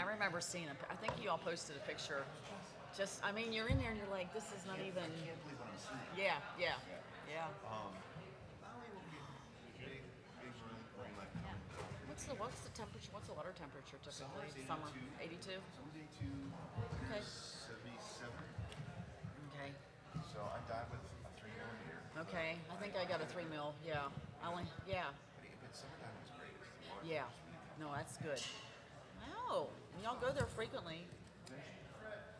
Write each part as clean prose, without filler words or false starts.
I remember seeing I think you all posted a picture. Just, I mean, you're in there and you're like, this is not even. I can't believe what I'm seeing. Yeah, yeah, yeah. Not only will be big, big room like Yeah. What's the temperature? What's the water temperature typically? Summer's 82. Summer's 82, Okay. 77. Okay. So I dive with a 3 millimeter. Okay. I think I got a 3 mil. Yeah. I only. Yeah. But if it's summertime, it's great. The water Yeah. is really No, that's good. Oh, y'all go there frequently.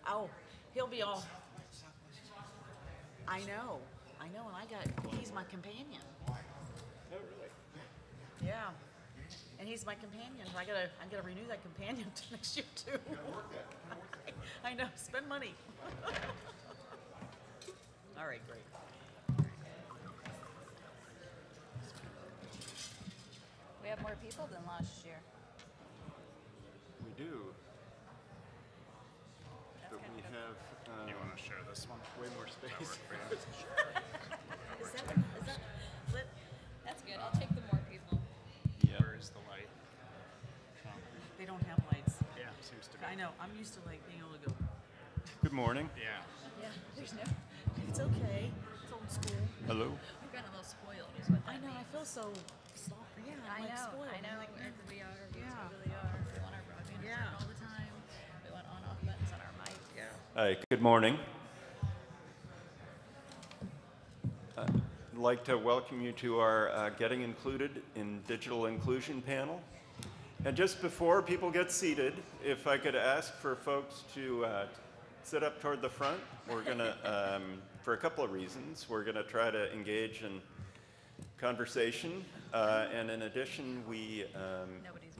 Oh, he'll be all. I know. I know, and he's my companion. Oh, really? Yeah. And he's my companion. I gotta renew that companion next year too. Work that. I know. Spend money. All right, great. We have more people than last year. We do. But we have You want to share this one? way more Does that space. work for you? Is that lit? That's good. I'll take the more people. Where is the light? Oh, They don't have lights. yeah, seems to be. I know. I'm used to like being able to go. Good morning. Yeah. Yeah, there's no. It's okay. It's old school. Hello. We've gotten a little spoiled, is what I that know. I means. feel so soft. Yeah, I'm like spoiled. I know. I'm like, We are. Yeah. We really are. We want our broadband to Yeah. work all the time. We want on-off buttons on our mic. yeah. Hi, good morning. I'd like to welcome you to our Getting Included in Digital Inclusion panel. And just before people get seated, if I could ask for folks to sit up toward the front, we're going to, for a couple of reasons, we're going to try to engage in conversation. And in addition, Nobody's.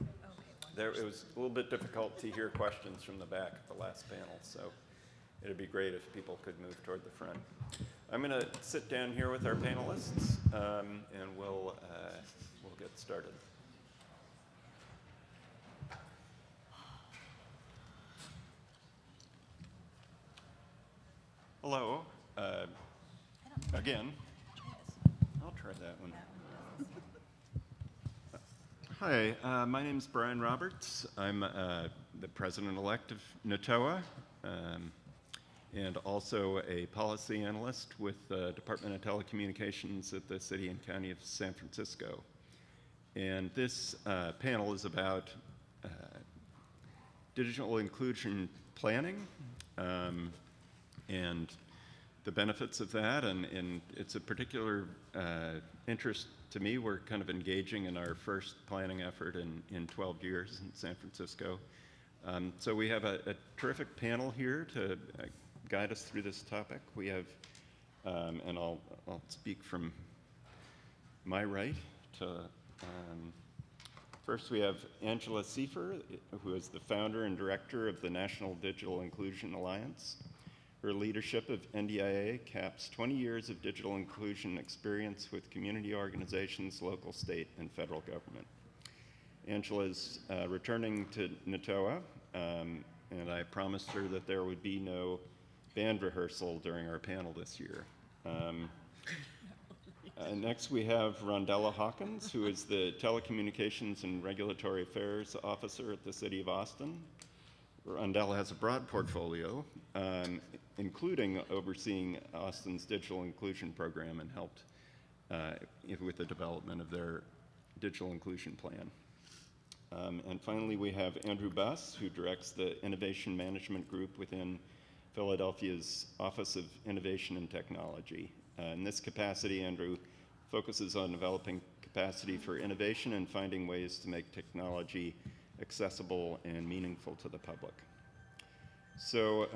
Okay. it was a little bit difficult to hear questions from the back at the last panel, so it'd be great if people could move toward the front. I'm going to sit down here with our panelists, and we'll get started. Hello. Again. I'll try that one. Hi, my name is Brian Roberts. I'm the president-elect of NATOA, and also a policy analyst with the Department of Telecommunications at the City and County of San Francisco. And this panel is about digital inclusion planning and the benefits of that, and it's a particular interest to me. We're kind of engaging in our first planning effort in 12 years in San Francisco. So we have a terrific panel here to guide us through this topic. We have, and I'll speak from my right to, first we have Angela Seifer, who is the founder and director of the National Digital Inclusion Alliance. Her leadership of NDIA caps 20 years of digital inclusion experience with community organizations, local, state, and federal government. Angela is returning to NATOA, and I promised her that there would be no band rehearsal during our panel this year. Next we have Rondella Hawkins, who is the Telecommunications and Regulatory Affairs Officer at the City of Austin. Rondella has a broad portfolio, including overseeing Austin's digital inclusion program and helped with the development of their digital inclusion plan. And finally, we have Andrew Buss, who directs the Innovation Management Group within Philadelphia's Office of Innovation and Technology. In this capacity, Andrew focuses on developing capacity for innovation and finding ways to make technology accessible and meaningful to the public. So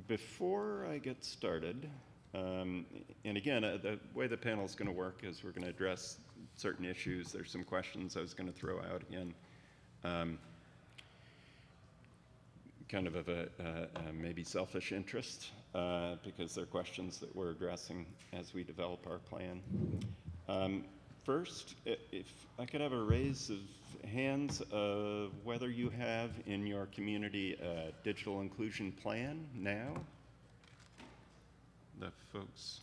before I get started, and again, the way the panel is going to work is we're going to address certain issues. There's some questions I was going to throw out again, kind of a maybe selfish interest, because they're questions that we're addressing as we develop our plan. First, if I could have a raise of hands of whether you have in your community a digital inclusion plan now. The folks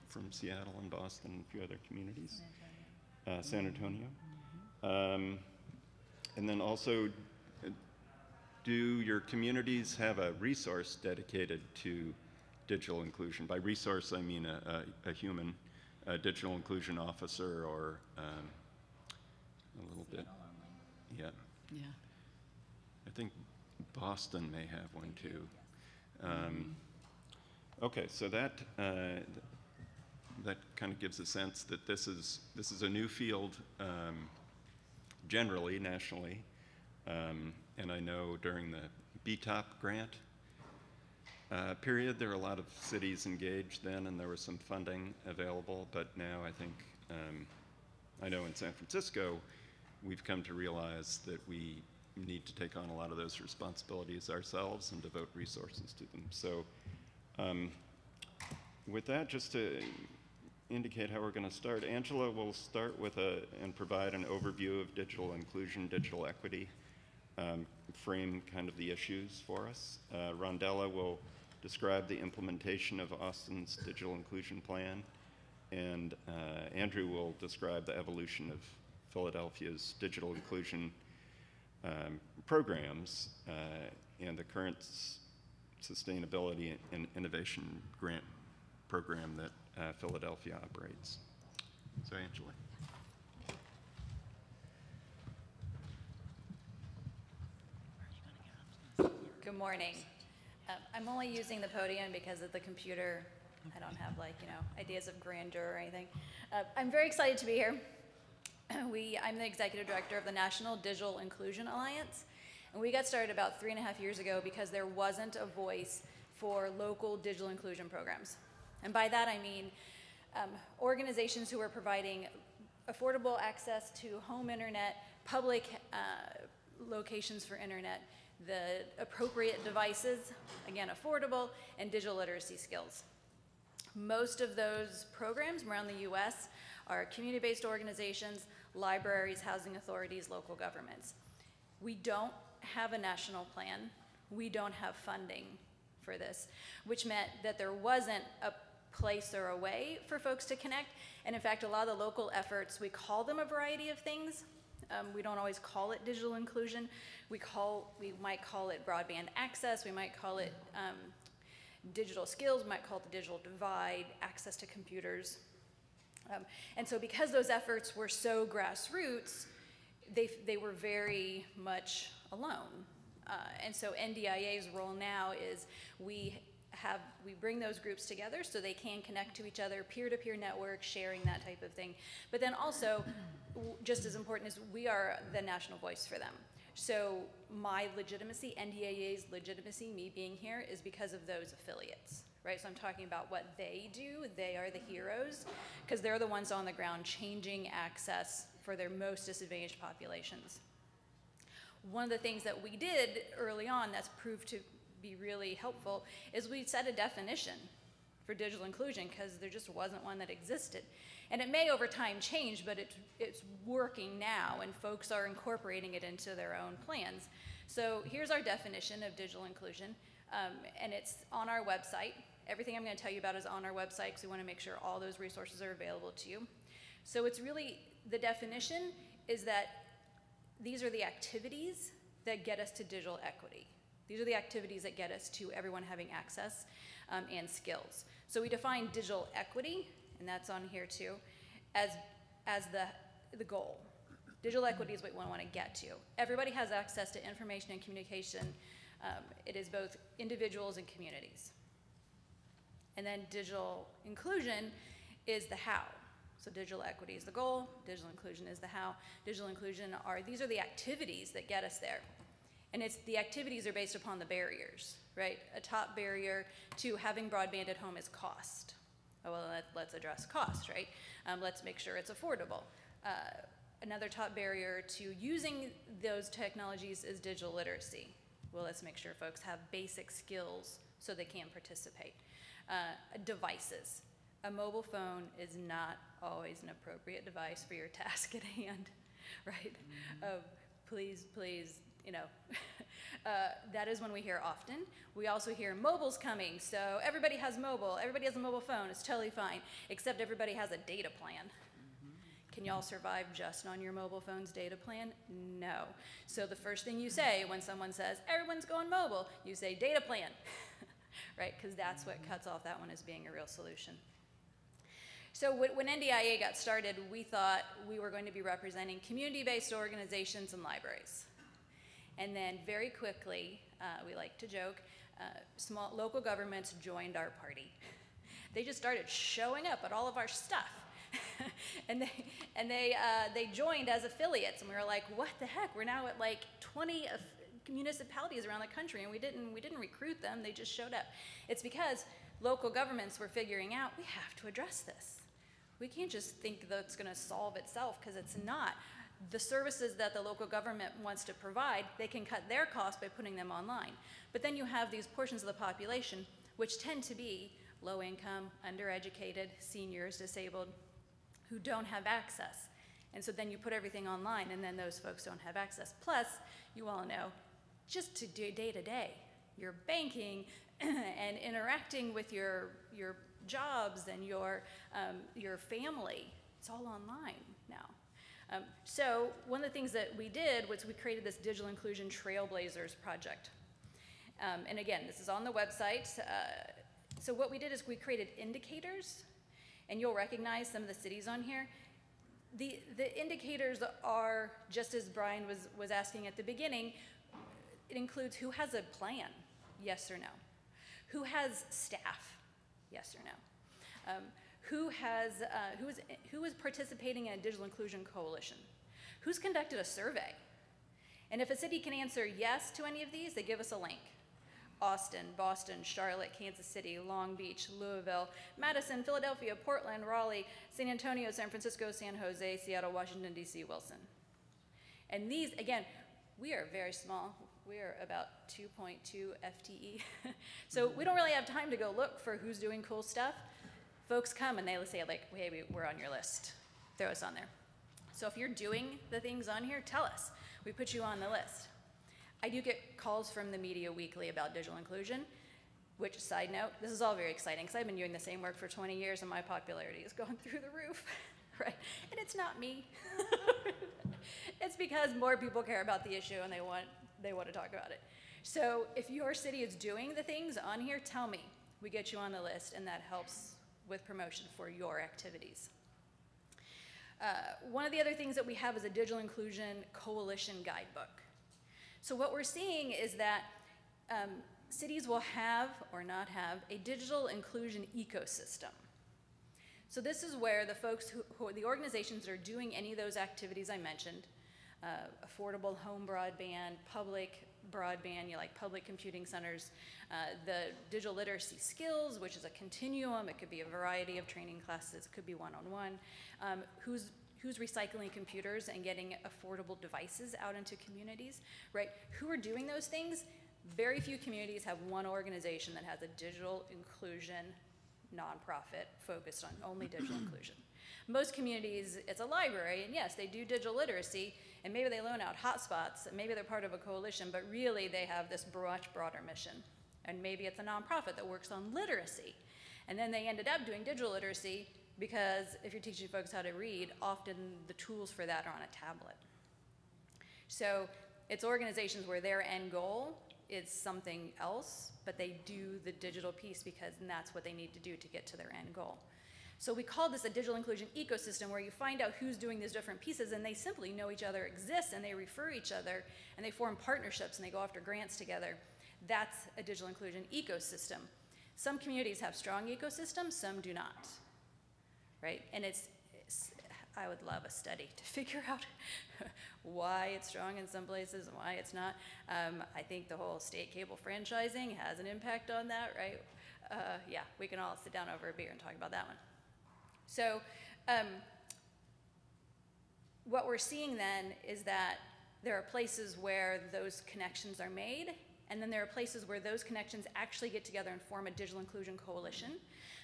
from Seattle and Boston and a few other communities. San Antonio. And then also, Do your communities have a resource dedicated to digital inclusion? By resource, I mean a human, a digital inclusion officer, or a little bit. Yeah. Yeah. I think Boston may have one too. Okay, so that kind of gives a sense that this is a new field, generally nationally, and I know during the BTOP grant period there were a lot of cities engaged then, and there was some funding available. But now I think I know in San Francisco we've come to realize that we need to take on a lot of those responsibilities ourselves and devote resources to them. So with that, just to indicate how we're going to start, Angela will start with and provide an overview of digital inclusion, digital equity, frame kind of the issues for us. Rondella will describe the implementation of Austin's digital inclusion plan, and Andrew will describe the evolution of Philadelphia's digital inclusion programs and the current sustainability and innovation grant program that Philadelphia operates. So Angela. Good morning. I'm only using the podium because of the computer. I don't have ideas of grandeur or anything. I'm very excited to be here. I'm the executive director of the National Digital Inclusion Alliance, and we got started about 3.5 years ago because there wasn't a voice for local digital inclusion programs. And by that I mean organizations who are providing affordable access to home internet, public locations for internet, the appropriate devices, again affordable, and digital literacy skills. Most of those programs around the US are community-based organizations, libraries, housing authorities, local governments. We don't have a national plan. We don't have funding for this, which meant that there wasn't a place or a way for folks to connect. And in fact, a lot of the local efforts, we call them a variety of things. We don't always call it digital inclusion. We might call it broadband access. We might call it digital skills. We might call it the digital divide, access to computers. And so because those efforts were so grassroots, they were very much alone. And so NDIA's role now is we bring those groups together so they can connect to each other, peer-to-peer networks, sharing that type of thing. But then also, just as important is we are the national voice for them. So my legitimacy, NDIA's legitimacy, me being here, is because of those affiliates, right? So I'm talking about what they do. They are the heroes because they're the ones on the ground changing access for their most disadvantaged populations. One of the things that we did early on that's proved to be really helpful is we set a definition for digital inclusion because there just wasn't one that existed. And it may over time change, but it's working now and folks are incorporating it into their own plans. So here's our definition of digital inclusion, and it's on our website. Everything I'm going to tell you about is on our website because we want to make sure all those resources are available to you. So it's really, the definition is that these are the activities that get us to digital equity. These are the activities that get us to everyone having access and skills. So we define digital equity, and that's on here too, as the goal. Digital equity is what we want to get to. Everybody has access to information and communication. It is both individuals and communities. And then digital inclusion is the how. So digital equity is the goal, digital inclusion is the how. Digital inclusion these are the activities that get us there. And the activities are based upon the barriers, right? A top barrier to having broadband at home is cost. Oh, well, let's address cost, right? Let's make sure it's affordable. Another top barrier to using those technologies is digital literacy. Well, let's make sure folks have basic skills so they can participate. Devices. A mobile phone is not always an appropriate device for your task at hand, right? Please, that is one we hear often. We also hear mobile's coming, so everybody has mobile, everybody has a mobile phone, it's totally fine, except everybody has a data plan. Can y'all survive just on your mobile phone's data plan? No. So the first thing you say when someone says, everyone's going mobile, you say data plan, right? Because that's what cuts off that one as being a real solution. So when NDIA got started, we thought we were going to be representing community-based organizations and libraries. And then very quickly, we like to joke, small local governments joined our party. They just started showing up at all of our stuff. and they joined as affiliates, and we were like, what the heck? We're now at like 20 municipalities around the country, and we didn't recruit them, they just showed up. It's because local governments were figuring out, we have to address this. We can't just think that it's gonna solve itself, because it's not. The services that the local government wants to provide, they can cut their costs by putting them online. But then you have these portions of the population which tend to be low income, undereducated, seniors, disabled, who don't have access. And so then you put everything online, and then those folks don't have access. Plus, you all know, just to do day to day, your banking and interacting with your jobs and your family, it's all online now. So one of the things that we did was we created this Digital Inclusion Trailblazers project. And again, this is on the website. So what we did is we created indicators, and you'll recognize some of the cities on here. The indicators are, just as Brian was asking at the beginning, it includes who has a plan, yes or no. Who has staff, yes or no. Who is participating in a digital inclusion coalition? Who's conducted a survey? And if a city can answer yes to any of these, they give us a link. Austin, Boston, Charlotte, Kansas City, Long Beach, Louisville, Madison, Philadelphia, Portland, Raleigh, San Antonio, San Francisco, San Jose, Seattle, Washington, D.C., Wilson. And these, again, we are very small. We are about 2.2 FTE. So we don't really have time to go look for who's doing cool stuff. Folks come and they say, like, hey, we're on your list. Throw us on there. So if you're doing the things on here, tell us. We put you on the list. I do get calls from the media weekly about digital inclusion, which, side note, this is all very exciting because I've been doing the same work for 20 years and my popularity has gone through the roof, right? And it's not me. It's because more people care about the issue and they want to talk about it. So if your city is doing the things on here, tell me. We get you on the list, and that helps with promotion for your activities. One of the other things that we have is a Digital Inclusion Coalition Guidebook. So what we're seeing is that cities will have or not have a digital inclusion ecosystem. So this is where the folks the organizations that are doing any of those activities I mentioned, affordable home broadband, public broadband, like public computing centers, the digital literacy skills, which is a continuum. It could be a variety of training classes. It could be one-on-one. Who's recycling computers and getting affordable devices out into communities, right? Who are doing those things? Very few communities have one organization that has a digital inclusion nonprofit focused on only digital inclusion. Most communities, it's a library, and yes, they do digital literacy, and maybe they loan out hotspots, and maybe they're part of a coalition, but really they have this much broader mission. And maybe it's a nonprofit that works on literacy. And then they ended up doing digital literacy because if you're teaching folks how to read, often the tools for that are on a tablet. So it's organizations where their end goal is something else, but they do the digital piece because that's what they need to do to get to their end goal. So we call this a digital inclusion ecosystem, where you find out who's doing these different pieces, and they simply know each other exists, and they refer each other, and they form partnerships, and they go after grants together. That's a digital inclusion ecosystem. Some communities have strong ecosystems, some do not, right? And I would love a study to figure out why it's strong in some places and why it's not. I think the whole state cable franchising has an impact on that, right? Yeah, we can all sit down over a beer and talk about that one. So what we're seeing then is that there are places where those connections are made, and then there are places where those connections actually get together and form a digital inclusion coalition.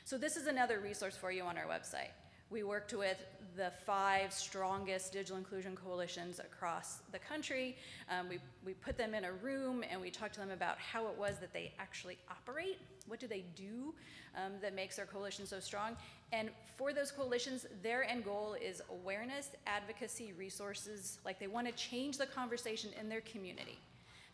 So this is another resource for you on our website. We worked with the 5 strongest digital inclusion coalitions across the country. We put them in a room and we talked to them about how it was that they actually operate. What do they do that makes their coalition so strong? And for those coalitions, their end goal is awareness, advocacy, resources. Like, they want to change the conversation in their community.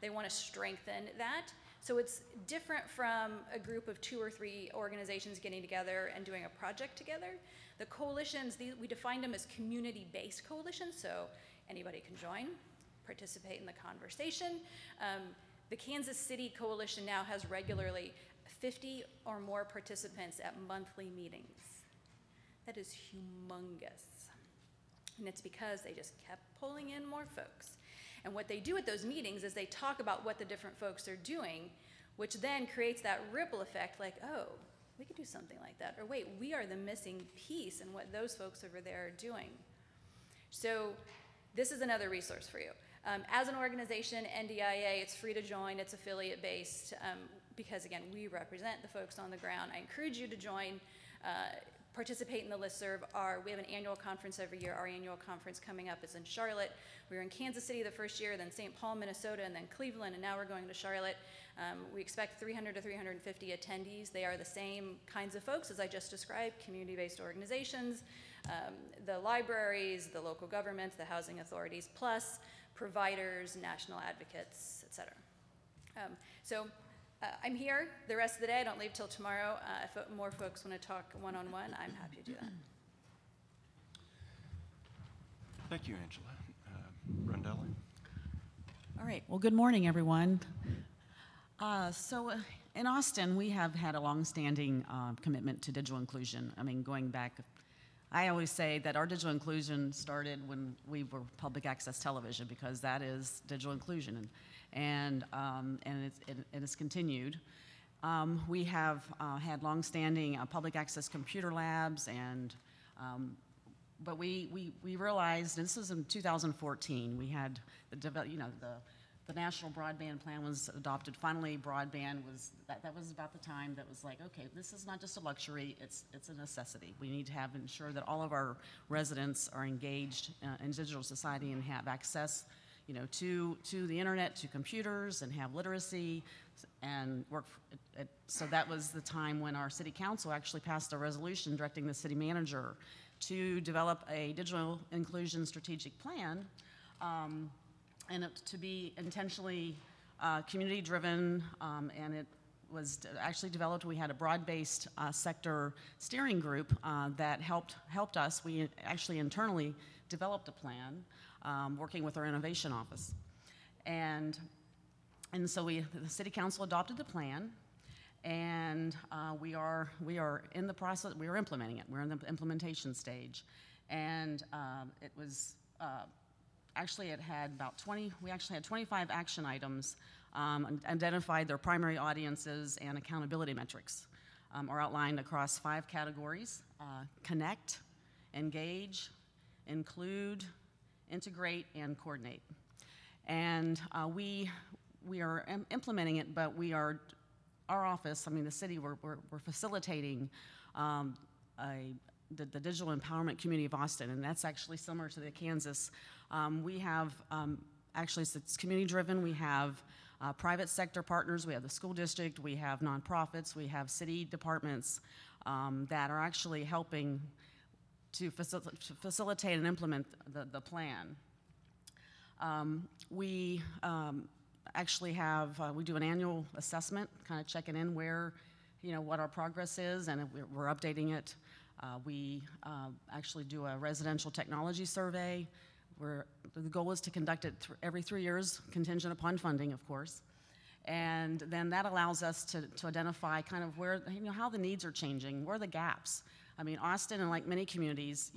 They want to strengthen that. So it's different from a group of 2 or 3 organizations getting together and doing a project together. The coalitions, we defined them as community-based coalitions, so anybody can join, participate in the conversation. The Kansas City Coalition now has regularly 50 or more participants at monthly meetings. That is humongous. And it's because they just kept pulling in more folks. And what they do at those meetings is they talk about what the different folks are doing, which then creates that ripple effect, like, oh, we could do something like that. Or wait, we are the missing piece in what those folks over there are doing. So this is another resource for you. As an organization, NDIA, it's free to join, it's affiliate-based, because again, we represent the folks on the ground. I encourage you to join, participate in the listserv. We have an annual conference every year. Our annual conference coming up is in Charlotte. We were in Kansas City the first year, then St. Paul, Minnesota, and then Cleveland, and now we're going to Charlotte. We expect 300 to 350 attendees. They are the same kinds of folks as I just described, community-based organizations, the libraries, the local governments, the housing authorities, plus providers, national advocates, et cetera. I'm here the rest of the day. I don't leave till tomorrow. If more folks want to talk one-on-one, I'm happy to do that. Thank you, Angela. Rondella? All right, well, good morning, everyone. In Austin, we have had a longstanding commitment to digital inclusion. I mean, going back, I always say that our digital inclusion started when we were public access television, because that is digital inclusion, and it's continued. We have had longstanding public access computer labs, and but we realized, and this was in 2014, we had the National Broadband Plan was adopted. Finally, broadband was, that was about the time that was like, okay, this is not just a luxury, it's a necessity. We need to ensure that all of our residents are engaged in digital society and have access, to the internet, to computers, and have literacy, and work. So that was the time when our city council actually passed a resolution directing the city manager to develop a digital inclusion strategic plan, and it to be intentionally community-driven, and it was actually developed. We had a broad-based sector steering group that helped us. We actually internally developed a plan, working with our innovation office, and so the city council adopted the plan, and we are in the process. We are implementing it. We're in the implementation stage, and it was. Actually, it had about 20, we actually had 25 action items, identified their primary audiences, and accountability metrics are outlined across 5 categories: connect, engage, include, integrate, and coordinate. And we are implementing it, but our office, I mean the city, we're facilitating the Digital Empowerment Community of Austin, and that's actually similar to the Kansas. We have, actually, it's community-driven. We have private sector partners. We have the school district. We have nonprofits. We have city departments that are actually helping to facilitate and implement the plan. We actually have, we do an annual assessment, kind of checking in where, what our progress is, and we're updating it. We actually do a residential technology survey, where the goal is to conduct it every 3 years, contingent upon funding, of course. And then that allows us to identify kind of where, how the needs are changing, where are the gaps. I mean, Austin, and like many communities,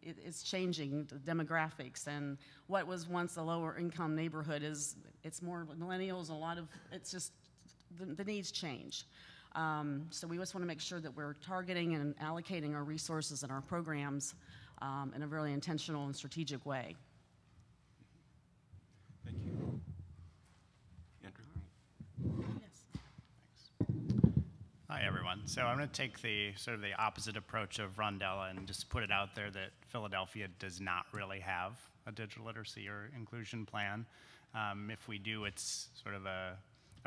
it's changing, the demographics, and what was once a lower income neighborhood it's more millennials, it's just, the needs change. So we just want to make sure that we're targeting and allocating our resources and our programs in a really intentional and strategic way. Thank you. Andrew? Yes. Thanks. Hi, everyone. So I'm going to take the sort of the opposite approach of Rondella and just put it out there that Philadelphia does not really have a digital literacy or inclusion plan. If we do, it's sort of a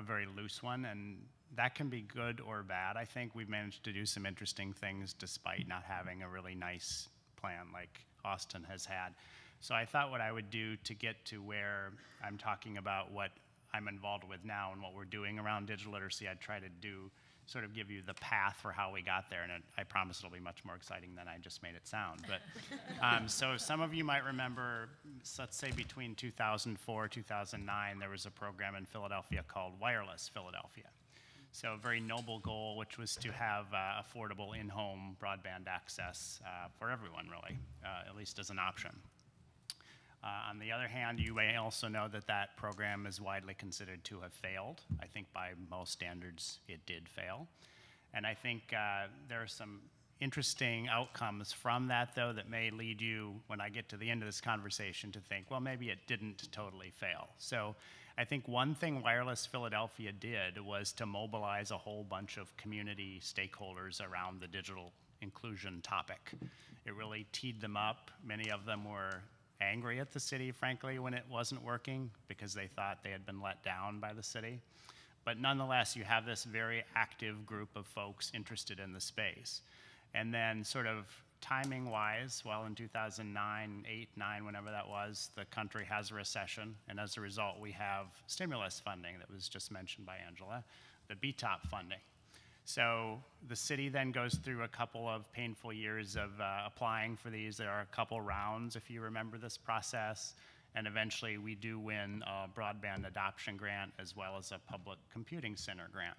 very loose one, and that can be good or bad. I think we've managed to do some interesting things despite not having a really nice plan like Austin has had. So I thought what I would do to get to where I'm talking about what I'm involved with now and what we're doing around digital literacy, I'd try to do sort of give you the path for how we got there, and I promise it'll be much more exciting than I just made it sound. But so some of you might remember, let's say between 2004 2009, there was a program in Philadelphia called Wireless Philadelphia. So a very noble goal, which was to have affordable in-home broadband access for everyone, really, at least as an option. On the other hand, you may also know that that program is widely considered to have failed. I think by most standards, it did fail. And I think there are some interesting outcomes from that, though, that may lead you, when I get to the end of this conversation, to think, well, maybe it didn't totally fail. So I think one thing Wireless Philadelphia did was to mobilize a whole bunch of community stakeholders around the digital inclusion topic. It really teed them up. Many of them were angry at the city, frankly, when it wasn't working because they thought they had been let down by the city. But nonetheless, you have this very active group of folks interested in the space. And then sort of timing-wise, well, in 2009, 8, 9, whenever that was, the country has a recession, and as a result, we have stimulus funding that was just mentioned by Angela, the BTOP funding. So the city then goes through a couple of painful years of applying for these. There are a couple rounds, if you remember this process, and eventually we do win a broadband adoption grant as well as a public computing center grant.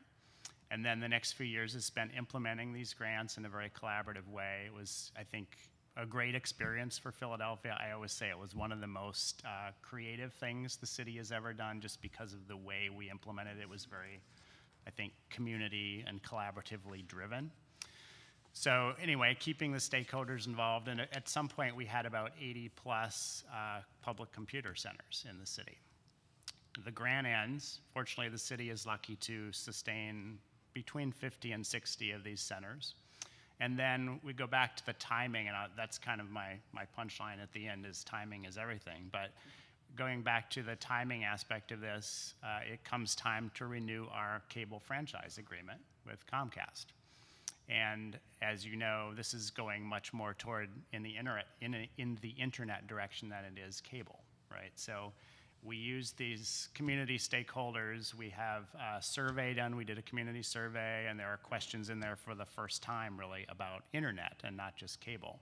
And then the next few years is spent implementing these grants in a very collaborative way. It was, I think, a great experience for Philadelphia. I always say it was one of the most creative things the city has ever done just because of the way we implemented it. It was very, I think, community and collaboratively driven. So anyway, keeping the stakeholders involved, and at some point we had about 80 plus public computer centers in the city. The grant ends. Fortunately, the city is lucky to sustain between 50 and 60 of these centers. And then we go back to the timing, and that's kind of my punchline at the end is timing is everything. But going back to the timing aspect of this, it comes time to renew our cable franchise agreement with Comcast. And as you know, this is going much more toward in the internet direction than it is cable, right? So we use these community stakeholders. We have a survey done. We did a community survey, and there are questions in there for the first time, really, about internet and not just cable.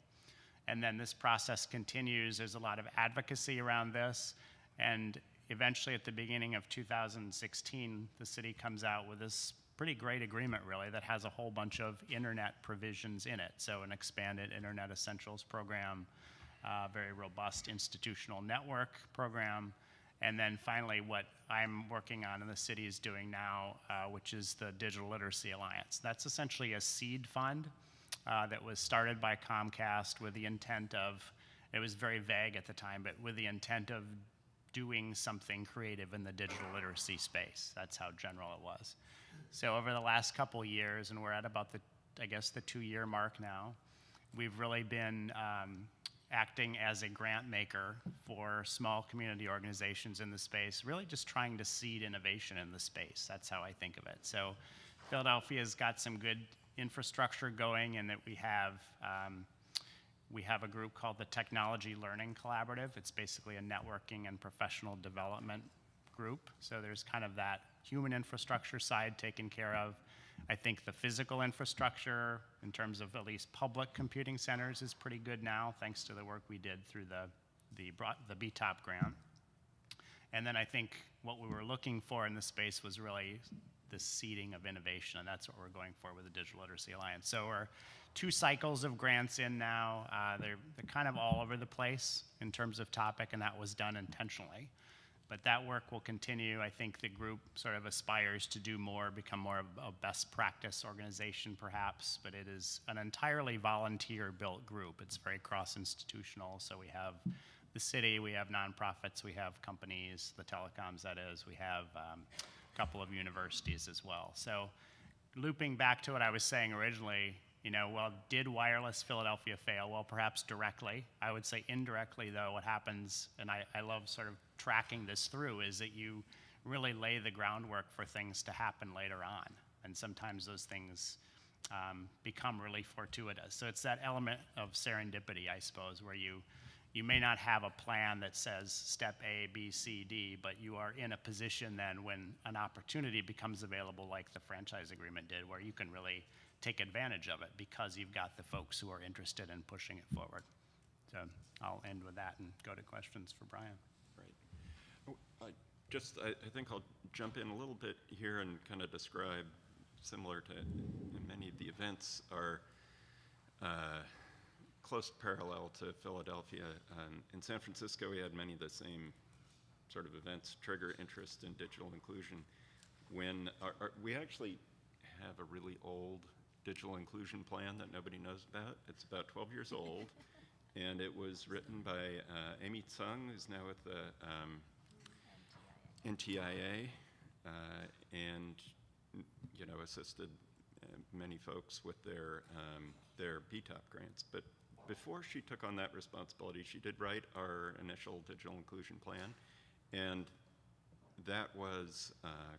And then this process continues. There's a lot of advocacy around this. And eventually, at the beginning of 2016, the city comes out with this pretty great agreement, really, that has a whole bunch of internet provisions in it. So an expanded Internet Essentials program, very robust institutional network program, and then finally what I'm working on and the city is doing now, which is the Digital Literacy Alliance. That's essentially a seed fund that was started by Comcast with the intent of, it was very vague at the time, but with the intent of doing something creative in the digital literacy space. That's how general it was. So over the last couple years, and we're at about the, I guess, the 2-year mark now, we've really been acting as a grant maker for small community organizations in the space, really just trying to seed innovation in the space. That's how I think of it. So Philadelphia's got some good infrastructure going in that we have a group called the Technology Learning Collaborative. It's basically a networking and professional development group. So there's kind of that human infrastructure side taken care of. I think the physical infrastructure, in terms of at least public computing centers, is pretty good now, thanks to the work we did through the BTOP grant. And then I think what we were looking for in the space was really the seeding of innovation, and that's what we're going for with the Digital Literacy Alliance. So we're 2 cycles of grants in now. They're kind of all over the place in terms of topic, and that was done intentionally. But that work will continue. I think the group sort of aspires to do more, become more of a best practice organization perhaps, but it is an entirely volunteer-built group. It's very cross-institutional, so we have the city, we have nonprofits, we have companies, the telecoms that is, we have a couple of universities as well. So looping back to what I was saying originally, you know, well, did Wireless Philadelphia fail? Well, perhaps directly. I would say indirectly, though, what happens, and I love sort of tracking this through, is that you really lay the groundwork for things to happen later on. And sometimes those things become really fortuitous. So it's that element of serendipity, I suppose, where you may not have a plan that says step A, B, C, D, but you are in a position then when an opportunity becomes available, like the franchise agreement did, where you can really take advantage of it because you've got the folks who are interested in pushing it forward. So I'll end with that and go to questions for Brian. Right. I think I'll jump in a little bit here and kind of describe, similar to many of the events, are close parallel to Philadelphia. In San Francisco, we had many of the same sort of events trigger interest in digital inclusion. When we actually have a really old digital inclusion plan that nobody knows about. It's about 12 years old, and it was written by Amy Tsung, who's now with the NTIA, and you know, assisted many folks with their BTOP grants. But before she took on that responsibility, she did write our initial digital inclusion plan, and that was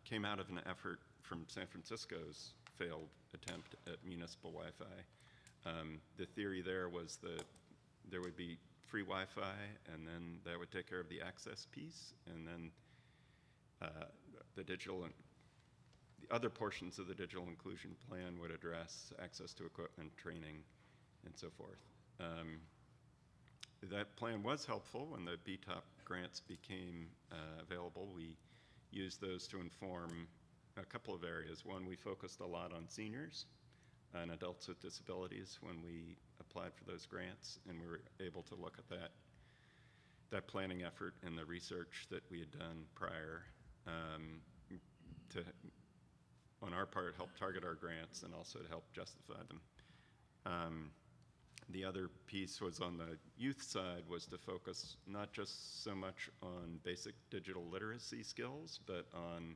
came out of an effort from San Francisco's failed attempt at municipal Wi-Fi. The theory there was that there would be free Wi-Fi, and then that would take care of the access piece, and then the other portions of the digital inclusion plan would address access to equipment, training, and so forth. That plan was helpful when the BTOP grants became available. We used those to inform a couple of areas. One, we focused a lot on seniors and adults with disabilities when we applied for those grants, and we were able to look at that planning effort and the research that we had done prior to, on our part, help target our grants and also to help justify them. The other piece was on the youth side, was to focus not just so much on basic digital literacy skills, but on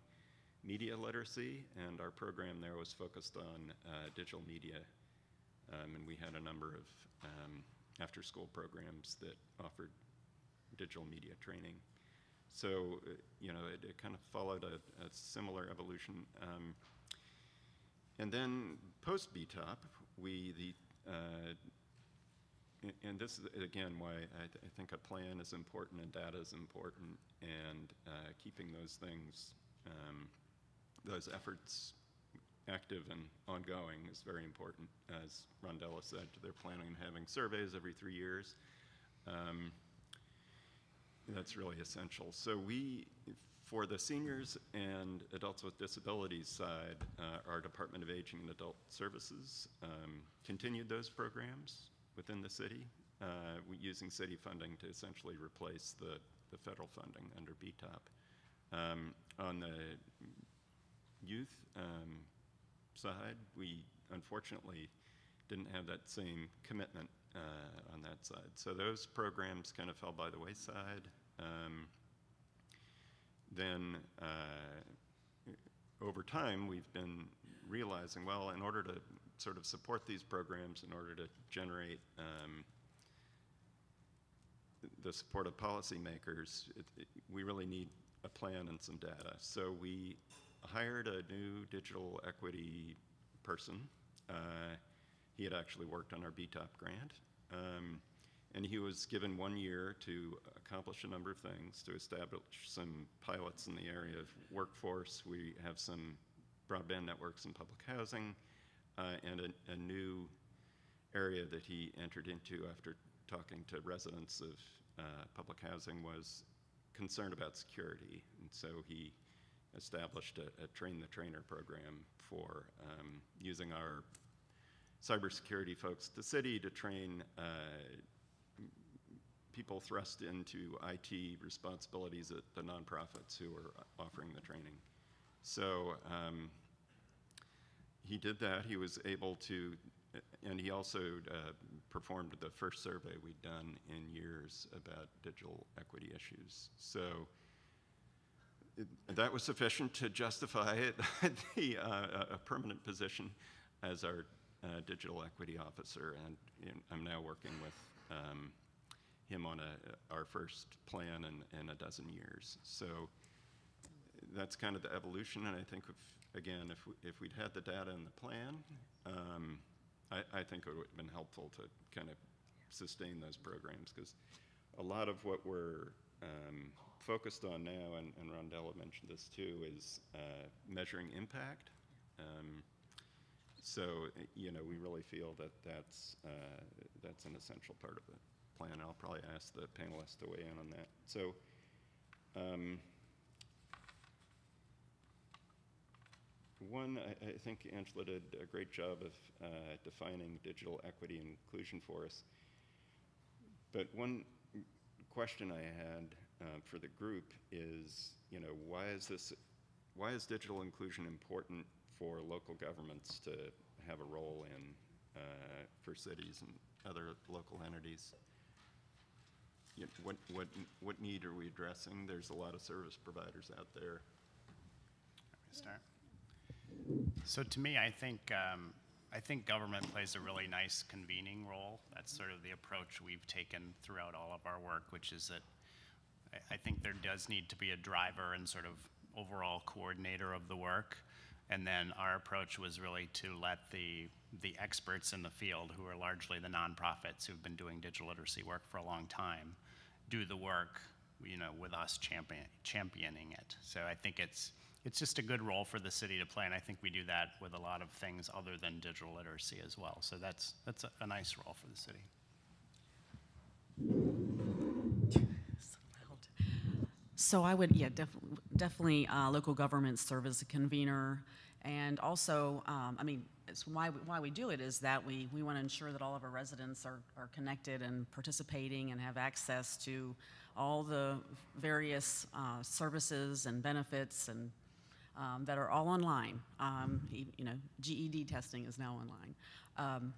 media literacy, and our program there was focused on digital media, and we had a number of after-school programs that offered digital media training. So, you know, it kind of followed a similar evolution. And then post-BTOP, and this is, again, why I think a plan is important and data is important, and keeping those things, those efforts active and ongoing is very important. As Rondella said, they're planning on having surveys every 3 years. That's really essential. So for the seniors and adults with disabilities side, our Department of Aging and Adult Services continued those programs within the city, using city funding to essentially replace the federal funding under BTOP. On the youth side, we unfortunately didn't have that same commitment on that side. So those programs kind of fell by the wayside. Then over time, we've been realizing, well, in order to sort of support these programs, in order to generate the support of policymakers, we really need a plan and some data. So we hired a new digital equity person. He had actually worked on our BTOP grant. And he was given 1 year to accomplish a number of things, to establish some pilots in the area of workforce. We have some broadband networks in public housing, and a new area that he entered into after talking to residents of public housing was concerned about security. And so he established a Train the Trainer program for using our cybersecurity folks at the city to train people thrust into IT responsibilities at the nonprofits who are offering the training. So he did that. He was able to, and he also performed the first survey we'd done in years about digital equity issues. So that was sufficient to justify it, a permanent position as our digital equity officer, and I'm now working with him on our first plan in a dozen years. So that's kind of the evolution, and I think, if we'd had the data in the plan, I think it would have been helpful to kind of sustain those programs, because a lot of what we're focused on now, and Rondella mentioned this too, is measuring impact. So, we really feel that that's an essential part of the plan. I'll probably ask the panelists to weigh in on that. So, I think Angela did a great job of defining digital equity and inclusion for us. But one question I had for the group is, why is digital inclusion important for local governments to have a role in, for cities and other local entities? What need are we addressing? There's a lot of service providers out there. Let me start. So to me, I think government plays a really nice convening role. That's sort of the approach we've taken throughout all of our work, which is that I think there does need to be a driver and sort of overall coordinator of the work. And then our approach was really to let the experts in the field, who are largely the nonprofits who've been doing digital literacy work for a long time, do the work, with us championing it. So I think it's just a good role for the city to play, and I think we do that with a lot of things other than digital literacy as well. So that's a nice role for the city. So I would, definitely local governments serve as a convener, and also, it's why we do it is that we want to ensure that all of our residents are connected and participating and have access to all the various services and benefits and that are all online. GED testing is now online.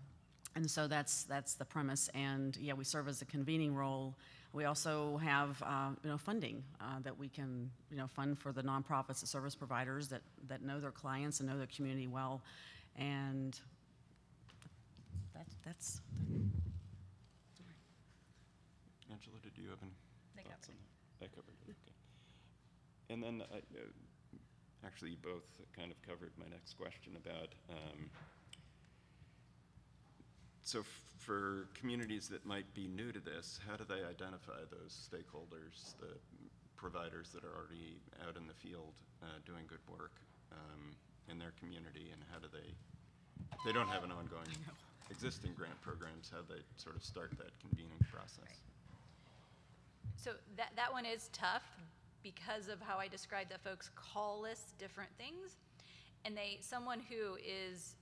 And so that's the premise. And we serve as a convening role. We also have, funding that we can, fund for the nonprofits, the service providers that know their clients and know their community well. And that's. Angela, did you have any thoughts on that? I covered it. Okay. And then, actually, you both kind of covered my next question about. So for communities that might be new to this, how do they identify those stakeholders, the providers that are already out in the field doing good work in their community, and how do they, if they don't have an ongoing existing grant programs, how they sort of start that convening process? Right. So that one is tough because of how I described that folks call lists different things, and someone who is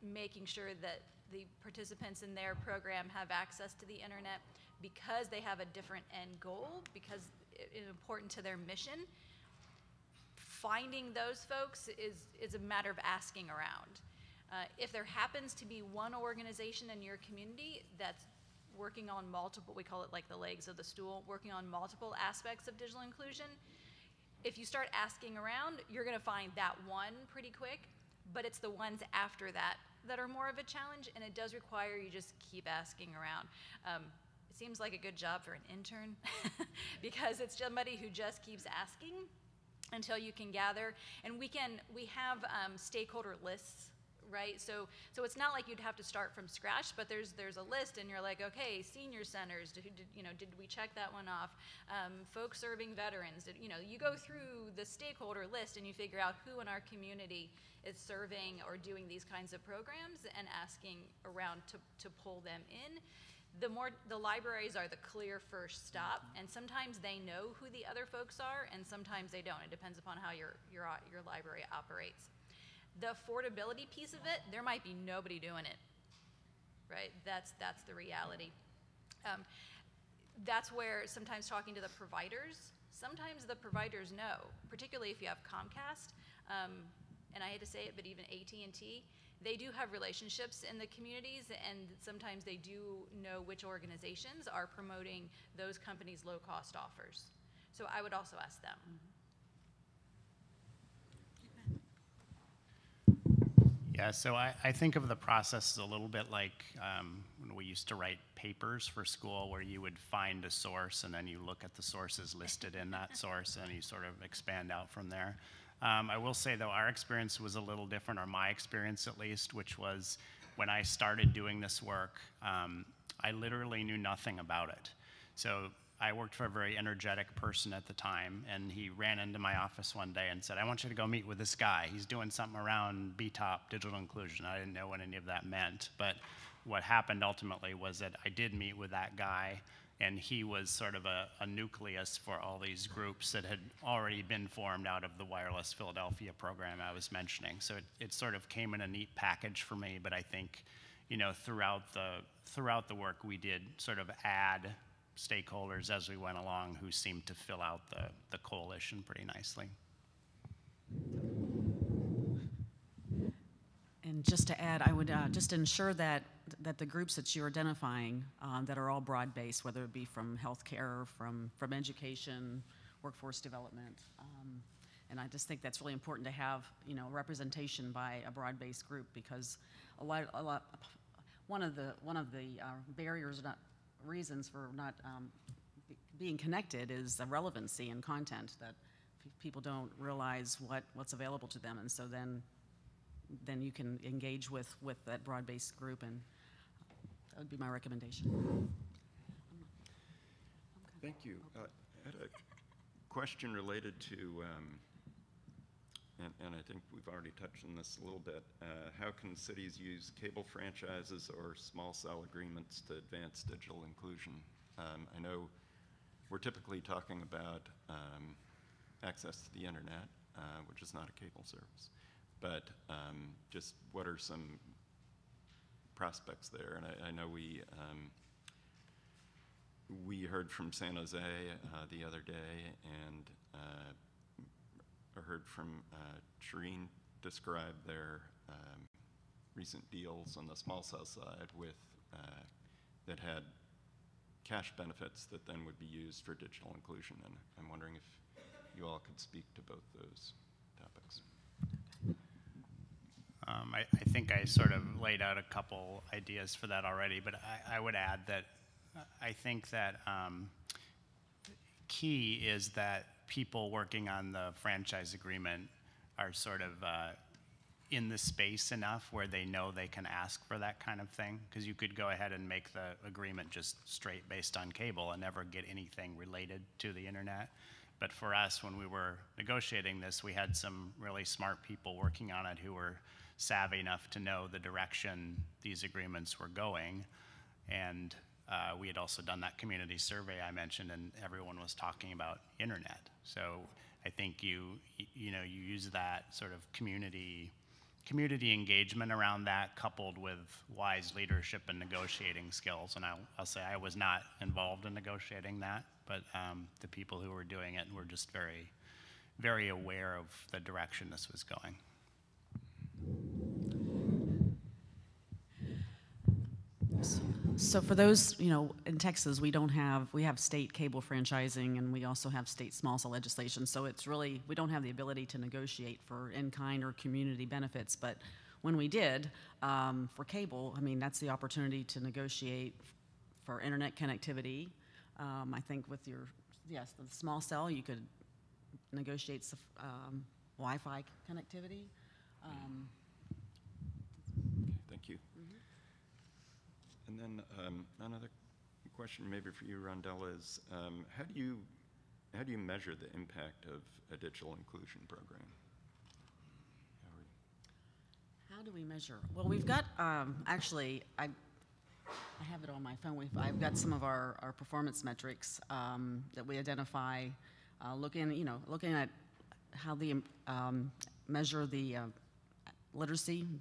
making sure that the participants in their program have access to the internet because they have a different end goal, because it's important to their mission. Finding those folks is a matter of asking around. If there happens to be one organization in your community that's working on multiple, we call it like the legs of the stool, working on multiple aspects of digital inclusion, if you start asking around, you're gonna find that one pretty quick, but it's the ones after that are more of a challenge, and it does require you just keep asking around. It seems like a good job for an intern because it's somebody who just keeps asking until you can gather. And we have stakeholder lists, right? So it's not like you'd have to start from scratch, but there's a list, and you're like, okay, senior centers, did we check that one off? Folks serving veterans, you go through the stakeholder list and you figure out who in our community is serving or doing these kinds of programs and asking around to pull them in. The libraries are the clear first stop, and sometimes they know who the other folks are, and sometimes they don't. It depends upon how your library operates. The affordability piece of it, there might be nobody doing it, right? That's the reality. That's where sometimes talking to the providers, sometimes the providers know, particularly if you have Comcast, and I hate to say it, but even AT&T, they do have relationships in the communities, and sometimes they do know which organizations are promoting those companies' low-cost offers. So I would also ask them. Yeah, so I think of the process as a little bit like when we used to write papers for school where you would find a source and then you look at the sources listed in that source and you sort of expand out from there. I will say though, our experience was a little different, or my experience at least, which was when I started doing this work, I literally knew nothing about it. So I worked for a very energetic person at the time, and he ran into my office one day and said, I want you to go meet with this guy. He's doing something around BTOP, digital inclusion. I didn't know what any of that meant, but what happened ultimately was that I did meet with that guy, and he was sort of a nucleus for all these groups that had already been formed out of the Wireless Philadelphia program I was mentioning. So it sort of came in a neat package for me, but I think, you know, throughout the work we did sort of add stakeholders as we went along who seemed to fill out the coalition pretty nicely. And just to add, I would just ensure that the groups that you're identifying that are all broad-based, whether it be from healthcare, from education, workforce development, and I just think that's really important to have, you know, representation by a broad-based group, because one of the barriers, reasons for not being connected, is the relevancy and content, that people don't realize what's available to them, and so then you can engage with that broad-based group, and that would be my recommendation. Thank you. I had a question related to, and I think we've already touched on this a little bit, how can cities use cable franchises or small cell agreements to advance digital inclusion? I know we're typically talking about access to the internet, which is not a cable service, but just what are some prospects there? And I know we heard from San Jose the other day, and I heard from Shireen describe their recent deals on the small cell side with that had cash benefits that then would be used for digital inclusion. And I'm wondering if you all could speak to both those topics. I think I sort of laid out a couple ideas for that already, but I would add that I think that key is that people working on the franchise agreement are sort of in the space enough where they know they can ask for that kind of thing, because you could go ahead and make the agreement just straight based on cable and never get anything related to the internet. But for us, when we were negotiating this, we had some really smart people working on it who were savvy enough to know the direction these agreements were going. And we had also done that community survey I mentioned, and everyone was talking about internet. So I think you use that sort of community engagement around that, coupled with wise leadership and negotiating skills. And I'll say I was not involved in negotiating that, but the people who were doing it were just very, very aware of the direction this was going. So for those, you know, in Texas, we have state cable franchising, and we also have state small cell legislation. So it's really, we don't have the ability to negotiate for in-kind or community benefits. But when we did, for cable, I mean, that's the opportunity to negotiate for internet connectivity. I think with the small cell, you could negotiate Wi-Fi connectivity. Thank you. And then another question maybe for you, Rondella, is how do you measure the impact of a digital inclusion program? How do we measure? Well, we've got actually, I have it on my phone. I've got some of our performance metrics that we identify, looking at how they measure the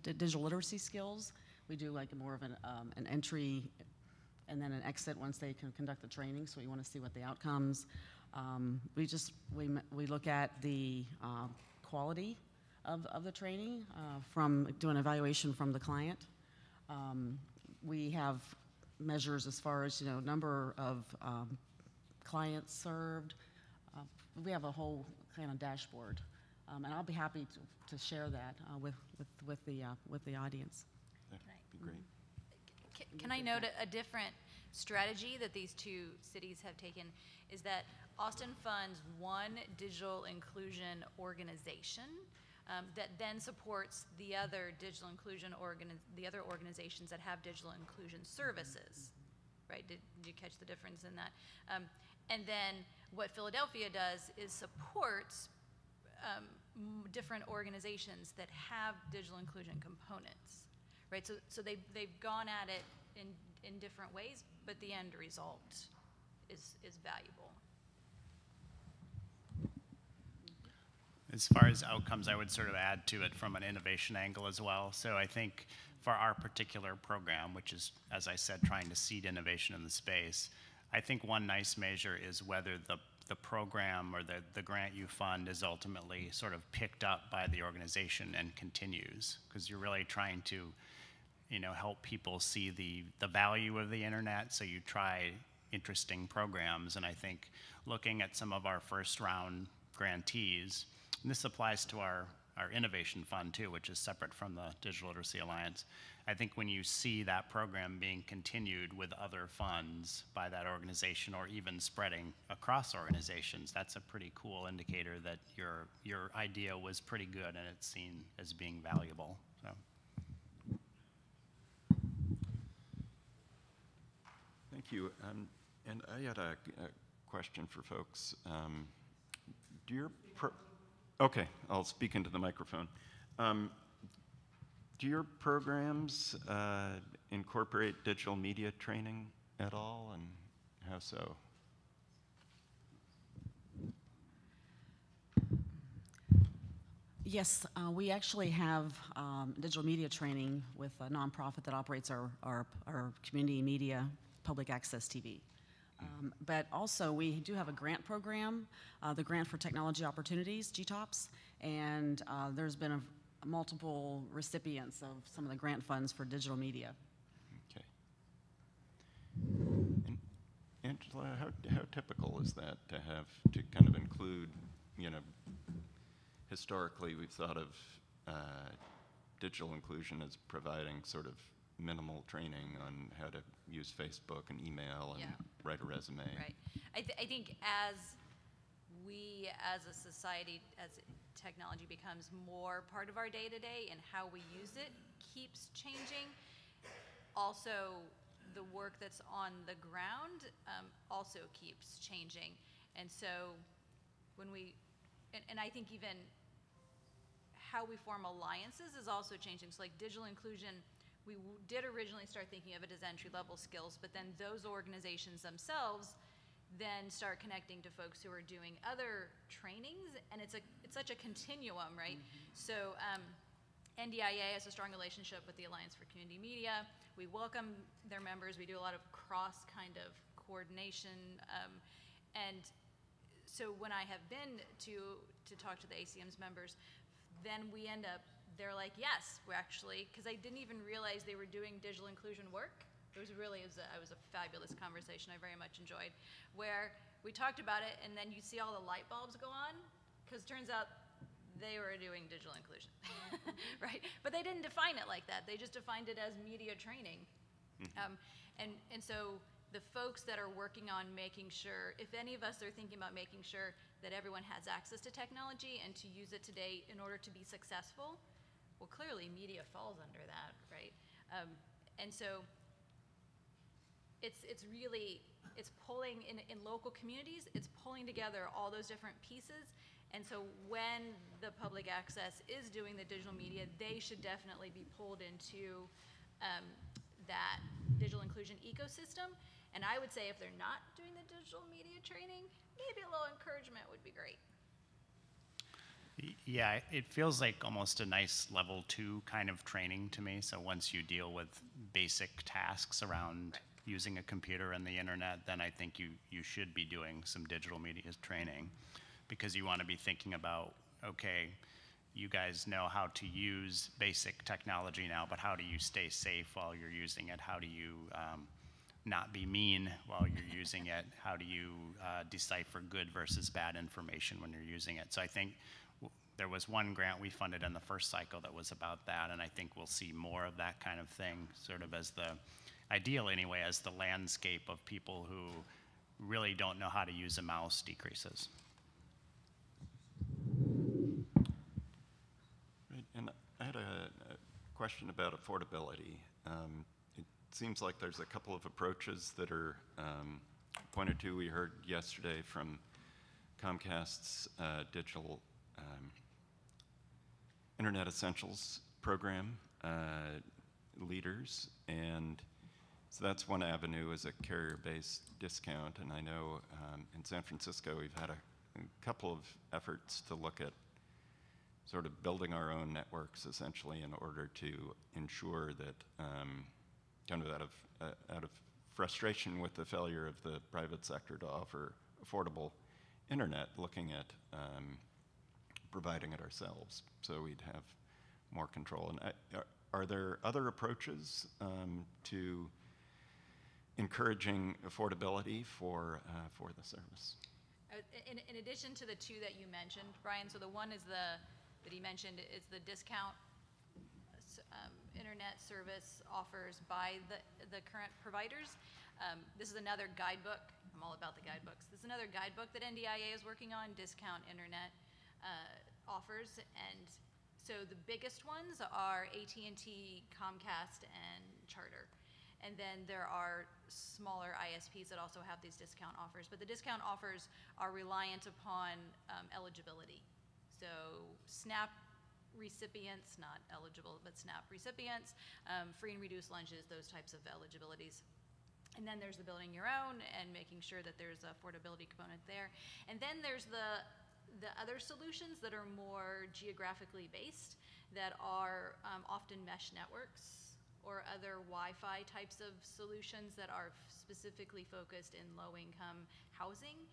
digital literacy skills. We do like more of an entry and then an exit once they can conduct the training, so we want to see what the outcomes. We look at the quality of the training from doing evaluation from the client. We have measures as far as, you know, number of clients served. We have a whole kind of dashboard And I'll be happy to share that with the audience. That'd be great. Can I note a different strategy that these two cities have taken is that Austin funds one digital inclusion organization that then supports the other digital inclusion the other organizations that have digital inclusion services, right? Did you catch the difference in that? And then what Philadelphia does is supports different organizations that have digital inclusion components, right? So they've gone at it in different ways, but the end result is valuable. As far as outcomes, I would sort of add to it from an innovation angle as well. So I think for our particular program, which is, as I said, trying to seed innovation in the space, I think one nice measure is whether the program or the grant you fund is ultimately sort of picked up by the organization and continues, because you're really trying to, you know, help people see the value of the internet. So you try interesting programs, and I think looking at some of our first round grantees, and this applies to our innovation fund too, which is separate from the Digital Literacy Alliance. I think when you see that program being continued with other funds by that organization or even spreading across organizations, that's a pretty cool indicator that your idea was pretty good and it's seen as being valuable. So. Thank you. And I had a question for folks. Okay, I'll speak into the microphone. Do your programs incorporate digital media training at all, and how so? Yes, we actually have digital media training with a nonprofit that operates our community media public access TV. But also we do have a grant program, the Grant for Technology Opportunities, GTOPS, and there's been multiple recipients of some of the grant funds for digital media. Okay. And Angela, how typical is that to kind of include, you know, historically we've thought of digital inclusion as providing sort of minimal training on how to use Facebook and email and write a resume. Right. I think as we, as a society, as technology becomes more part of our day-to-day and how we use it keeps changing, also the work that's on the ground also keeps changing. And so when and I think even how we form alliances is also changing. So like digital inclusion, we did originally start thinking of it as entry-level skills, but then those organizations themselves then start connecting to folks who are doing other trainings, and it's such a continuum, right? So NDIA has a strong relationship with the Alliance for Community Media. We welcome their members. We do a lot of cross kind of coordination, and so when I have been to talk to the ACM's members, then we end up, they're like, yes, we're actually, because I didn't even realize they were doing digital inclusion work. It was a fabulous conversation I very much enjoyed, where we talked about it and then you see all the light bulbs go on, because it turns out they were doing digital inclusion, right? But they didn't define it like that. They just defined it as media training. And so the folks that are working on making sure, if any of us are thinking about making sure that everyone has access to technology and to use it today in order to be successful, well, clearly media falls under that, right? And so it's really, it's pulling in local communities, it's pulling together all those different pieces. And so when the public access is doing the digital media, they should definitely be pulled into that digital inclusion ecosystem. And I would say if they're not doing the digital media training, maybe a little encouragement would be great. Yeah, it feels like almost a nice level 2 kind of training to me. So once you deal with basic tasks around using a computer and the internet, then I think you should be doing some digital media training, because you want to be thinking about, okay, you guys know how to use basic technology now, but how do you stay safe while you're using it? How do you not be mean while you're using it? How do you decipher good versus bad information when you're using it? So I think there was one grant we funded in the first cycle that was about that, and I think we'll see more of that kind of thing, sort of as the, ideal anyway, as the landscape of people who really don't know how to use a mouse decreases. Right, and I had a question about affordability. It seems like there's a couple of approaches that are pointed to. We heard yesterday from Comcast's digital Internet Essentials program leaders, and so that's one avenue, is a carrier-based discount. And I know in San Francisco we've had a couple of efforts to look at sort of building our own networks, essentially, in order to ensure that, kind of out of frustration with the failure of the private sector to offer affordable internet, looking at providing it ourselves, so we'd have more control. And are there other approaches to encouraging affordability for the service? In addition to the two that you mentioned, Brian, so the one is that he mentioned is the discount internet service offers by the current providers. This is another guidebook. I'm all about the guidebooks. This is another guidebook that NDIA is working on, discount internet offers. And so the biggest ones are AT&T, Comcast, and Charter. And then there are smaller ISPs that also have these discount offers. But the discount offers are reliant upon eligibility. So SNAP recipients, not eligible, but SNAP recipients, free and reduced lunches, those types of eligibilities. And then there's the building your own and making sure that there's an affordability component there. And then there's the other solutions that are more geographically based, that are often mesh networks or other Wi-Fi types of solutions that are specifically focused in low-income housing.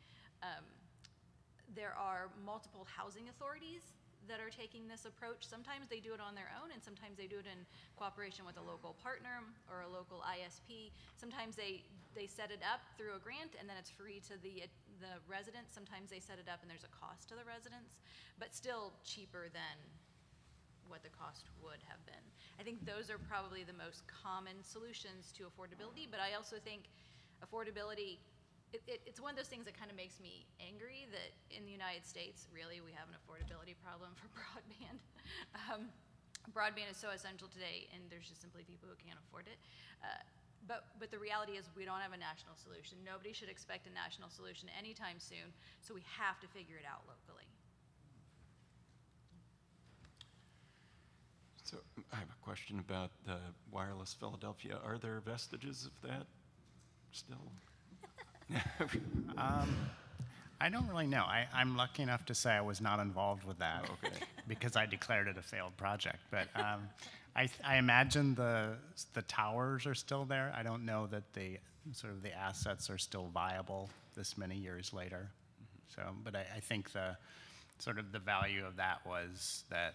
There are multiple housing authorities that are taking this approach. Sometimes they do it on their own, and sometimes they do it in cooperation with a local partner or a local ISP. Sometimes they set it up through a grant, and then it's free to the residents. Sometimes they set it up and there's a cost to the residents, but still cheaper than what the cost would have been. I think those are probably the most common solutions to affordability, but I also think affordability, it's one of those things that kind of makes me angry that in the United States, really, we have an affordability problem for broadband. Broadband is so essential today, and there's just simply people who can't afford it. But the reality is we don't have a national solution. Nobody should expect a national solution anytime soon, so we have to figure it out locally. So I have a question about the Wireless Philadelphia. Are there vestiges of that still? I don't really know. I'm lucky enough to say I was not involved with that, okay, because I declared it a failed project. But I imagine the towers are still there. I don't know that the assets are still viable this many years later. So, but I think the value of that was that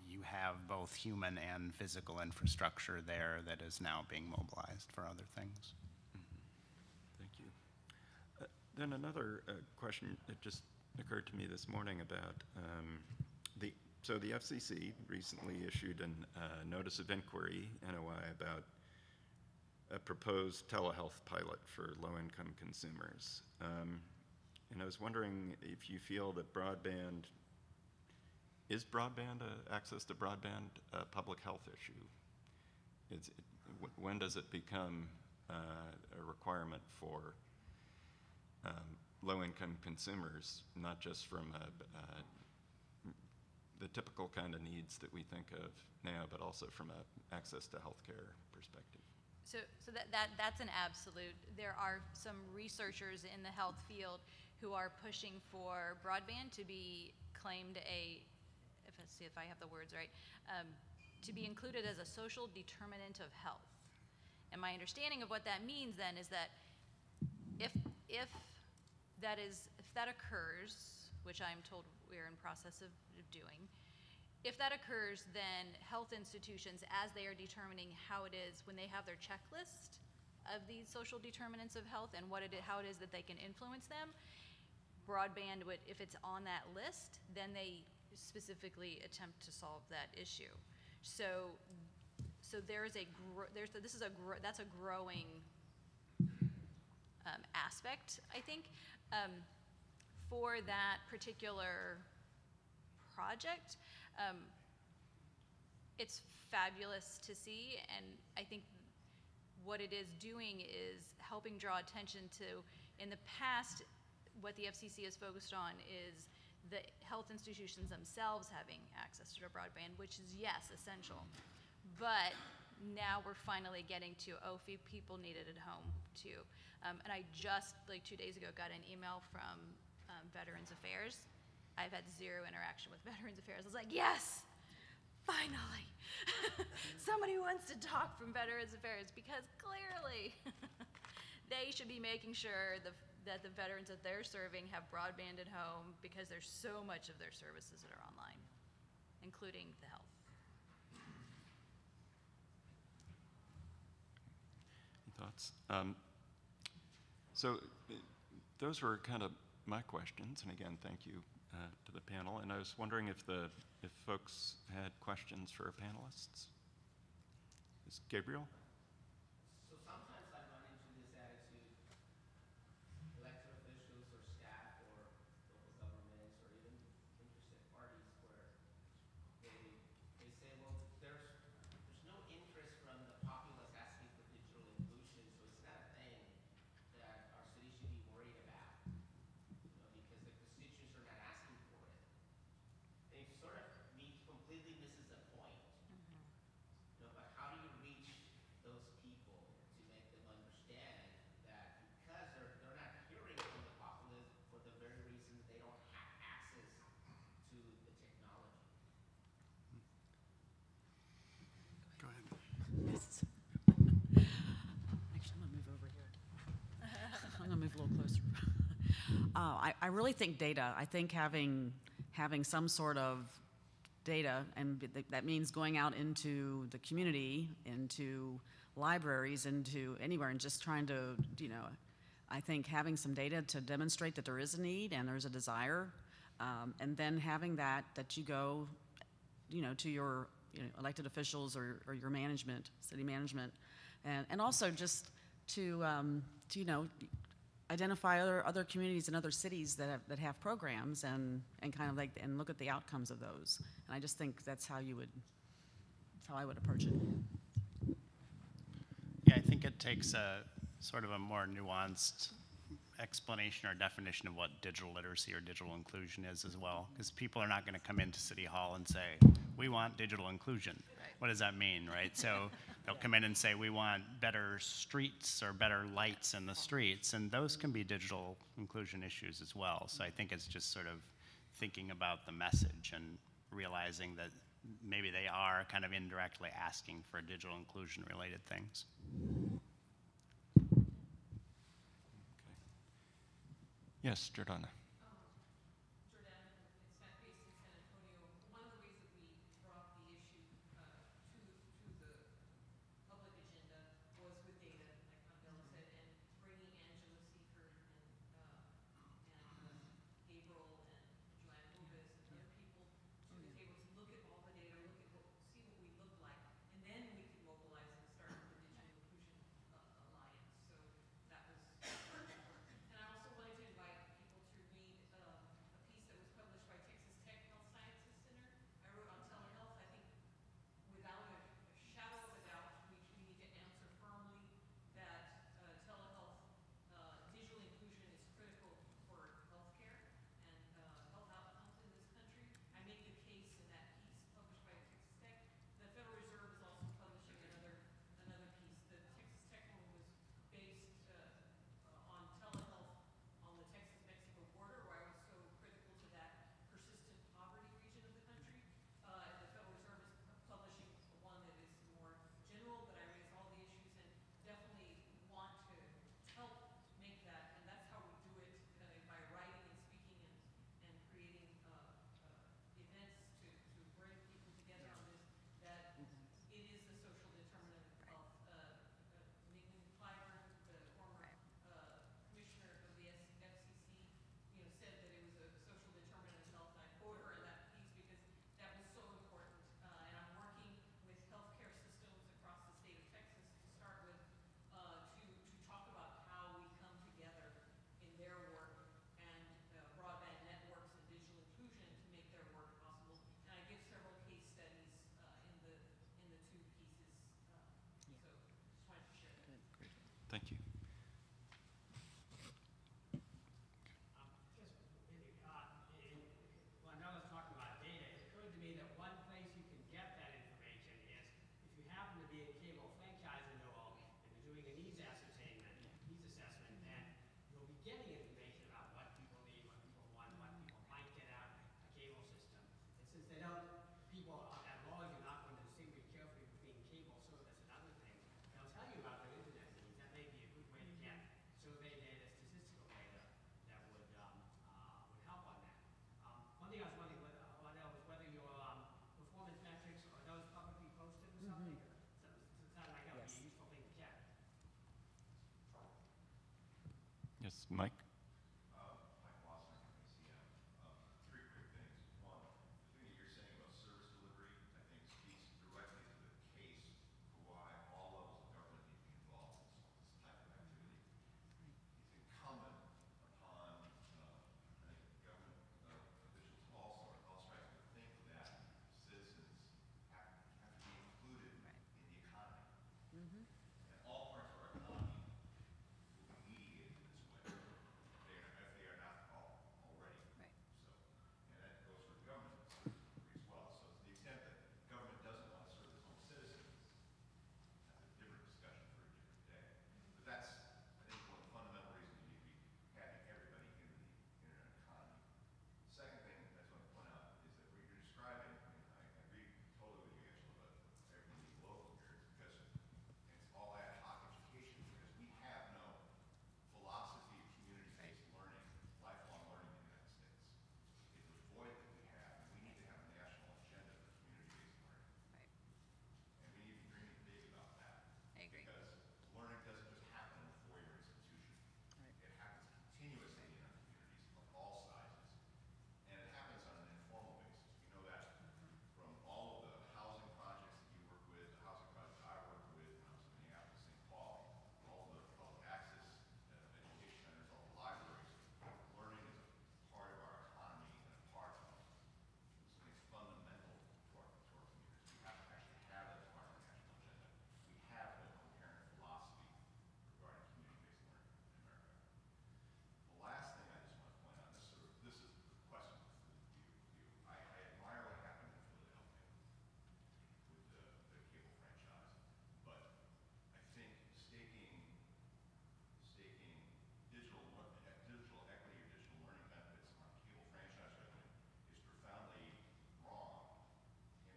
you have both human and physical infrastructure there that is now being mobilized for other things. Thank you. Then another question that just occurred to me this morning about so the FCC recently issued a notice of inquiry, NOI, about a proposed telehealth pilot for low-income consumers. And I was wondering if you feel that access to broadband a public health issue? When does it become a requirement for low-income consumers, not just from the typical kind of needs that we think of now, but also from an access to healthcare perspective? So that's an absolute. There are some researchers in the health field who are pushing for broadband to be claimed let's see if I have the words right, to be included as a social determinant of health. And my understanding of what that means then is that if that occurs, which I'm told we're in process of doing, if that occurs, then health institutions, as they are determining how it is when they have their checklist of these social determinants of health and how it is that they can influence them, broadband would, if it's on that list, then specifically attempt to solve that issue. So there is that's a growing aspect, I think, for that particular project. It's fabulous to see, and I think what it is doing is helping draw attention to, in the past, what the FCC has focused on is the health institutions themselves having access to broadband, which is, yes, essential. But now we're finally getting to, people need it at home too. And I just, like 2 days ago, got an email from Veterans Affairs. I've had zero interaction with Veterans Affairs. I was like, yes, finally. Somebody wants to talk from Veterans Affairs, because clearly they should be making sure that the veterans that they're serving have broadband at home, because there's so much of their services that are online, including the health. Thoughts? So those were kind of my questions, and again, thank you to the panel. And I was wondering if folks had questions for our panelists. Is Gabriel? So sometimes I run into this attitude, elected officials or staff or local governments or even interested parties, where they say, well, there's no interest from the populace asking for digital inclusion, so it's not a thing that our city should be worried about, because the constituents are not asking for it. And it sort of completely misses the point. But how do you reach those people to make them understand that because they're not hearing from the populace for the very reason they don't have access to the technology? Go ahead. Actually, I'm gonna move over here. I'm gonna move a little closer. I really think data. I think having some sort of data, and that means going out into the community, into libraries, into anywhere, and just trying to, I think having some data to demonstrate that there is a need and there's a desire, and then having that you go, to your elected officials or your management, city management, and also just to identify other communities and other cities that have programs and kind of and look at the outcomes of those. And I just think that's how I would approach it. Yeah, I think it takes a sort of a more nuanced explanation or definition of what digital literacy or digital inclusion is as well, because people are not going to come into City Hall and say, we want digital inclusion. Right. What does that mean, right? So they'll come in and say, we want better streets or better lights in the streets, and those can be digital inclusion issues as well. So I think it's just sort of thinking about the message and realizing that maybe they are kind of indirectly asking for digital inclusion related things. Yes, Jordana. Jordana, it's based in San Antonio. One of the ways that we brought the issue to the public agenda was with data, like Mandela said, and bringing Angela Seifert and Gabriel and Joanne Lopez and other people to the table to look at all the data, see what we look like, and then we could mobilize and start the Digital Inclusion Alliance. So that was important. And I also wanted to invite people to read Mike? Mike Wasserman from ACM. Three quick things. One, the thing that you're saying about service delivery, I think speaks directly to the case for why all levels of government need to be involved in this type of activity. It's incumbent upon, I think, government officials also, or all strikes to think that citizens have to be included in the economy. And all parts of our economy will be mediated in this way. If they are not already. Right. So, and that goes for government as well. So to the extent that government doesn't want to serve its own citizens, that's a different discussion for a different day. But that's, I think, one of the fundamental reasons you need to be having everybody in the internet economy. Second thing I just want to point out is that what you're describing, and I agree totally with you, Angela, about everything being local here, is because it's all ad hoc education, because we have no philosophy of community-based learning, lifelong learning in the United States. It's a void that we have, and we need to have a national agenda for community-based learning. Right. And we need to be dreaming big about that. I agree. Because learning doesn't just happen in a four-year institution. It happens continuously in our communities of all sizes. And it happens on an informal basis. We know that from all of the housing projects that you work with, the housing projects I work with when I was in Minneapolis, St. Paul, all the public access education centers, all the libraries. Learning is a part of our economy and a part of something fundamental to our communities. We have to actually have that as part of our national agenda. We have no coherent philosophy regarding community-based learning in America. The last thing I just want to point out, this is the question for you. I admire what happened in Philadelphia with the cable franchise, but I think staking digital equity or digital learning benefits on cable franchise revenue is profoundly wrong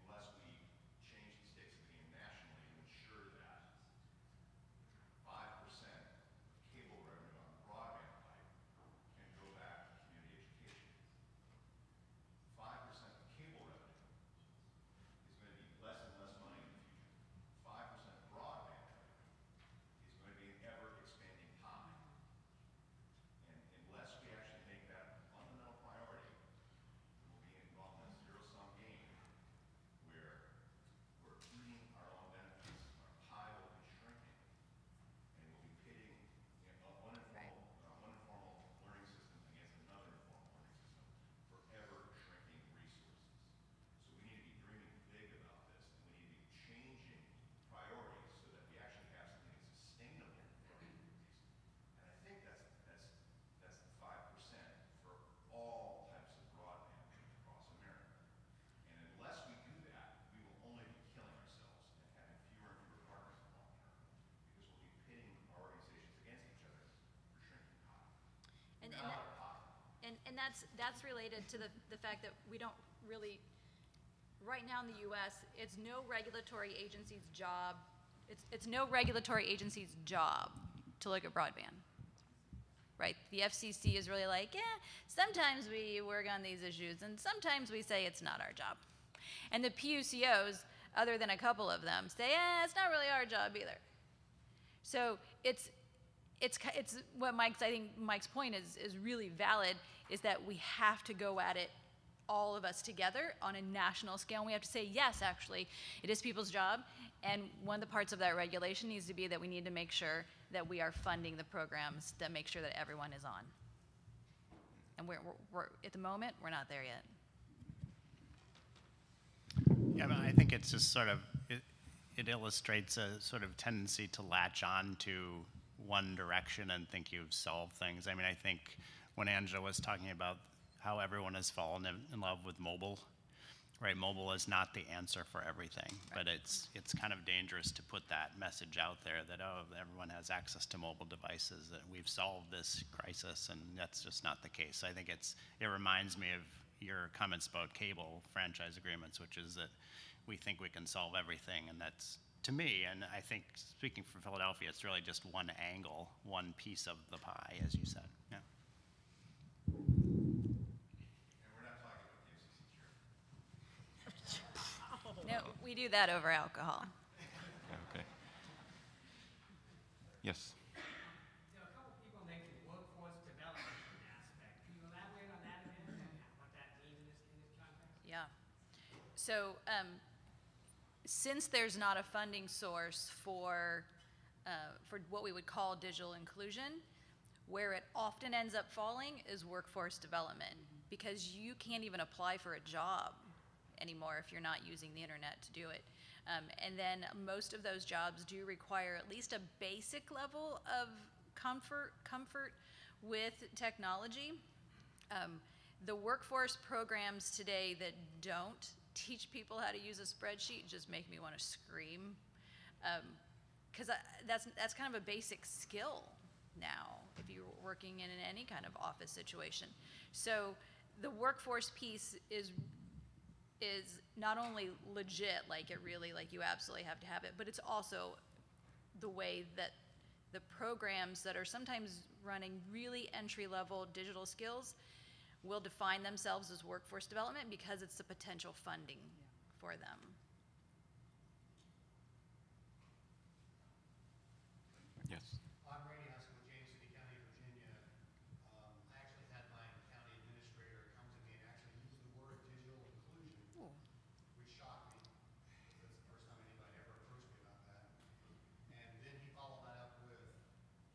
unless we change the stakes of the game nationally to ensure that 5% of cable revenue on broadband pipe can go back to community education. 5% of cable revenue is going to be less and less money in the future. 5% of broadband revenue is going to be an ever-expanding pie. And unless we actually make that a fundamental priority, we'll be involved in a zero-sum game where we're eating our own benefits, our pie will be shrinking, and we'll be pitting one informal learning system against another informal learning system for ever-shrinking resources. So we need to be dreaming big about this, and we need to be changing priorities so that we actually have something that's sustainable for our communities. And I think that's the 5% for all types of broadband across America. And unless we do that, we will only be killing ourselves and having fewer and fewer partners in the long term, because we'll be pitting our organizations against each other for shrinking pie. And, Not our pie. and that's related to the fact that we don't really, right now in the US, it's no regulatory agency's job, it's no regulatory agency's job to look at broadband. Right? The FCC is really like, yeah, sometimes we work on these issues and sometimes we say it's not our job. And the PUCOs, other than a couple of them, say, yeah, it's not really our job either. So it's what I think Mike's point is really valid, is that we have to go at it, all of us together on a national scale. And we have to say, yes, actually, it is people's job. And one of the parts of that regulation needs to be that we need to make sure that we are funding the programs that make sure that everyone is on. And we're at the moment, we're not there yet. Yeah, but I think it's just sort of, it illustrates a sort of tendency to latch on to one direction and think you've solved things. I mean, I think when Angela was talking about how everyone has fallen in love with mobile, right? Mobile is not the answer for everything, but it's kind of dangerous to put that message out there that, oh, everyone has access to mobile devices, that we've solved this crisis, and that's just not the case. I think it reminds me of your comments about cable franchise agreements, which is that we think we can solve everything, and that's, to me, and I think speaking for Philadelphia, it's really just one angle, one piece of the pie, as you said. Yeah. No, we do that over alcohol. Okay. Yes. You know, a couple people mentioned workforce So since there's not a funding source for what we would call digital inclusion, where it often ends up falling is workforce development, because you can't even apply for a job anymore if you're not using the internet to do it. And then most of those jobs do require at least a basic level of comfort with technology. The workforce programs today that don't teach people how to use a spreadsheet just make me want to scream, because that's kind of a basic skill now if you're working in any kind of office situation. So the workforce piece is not only legit, like it really, like you absolutely have to have it, but it's also the way that the programs that are sometimes running really entry-level digital skills will define themselves as workforce development because it's the potential funding for them. Yes. I'm Randy Husson with James City County, Virginia. I actually had my county administrator come to me and actually use the word digital inclusion, which shocked me. That's the first time anybody ever approached me about that. And then he followed that up with,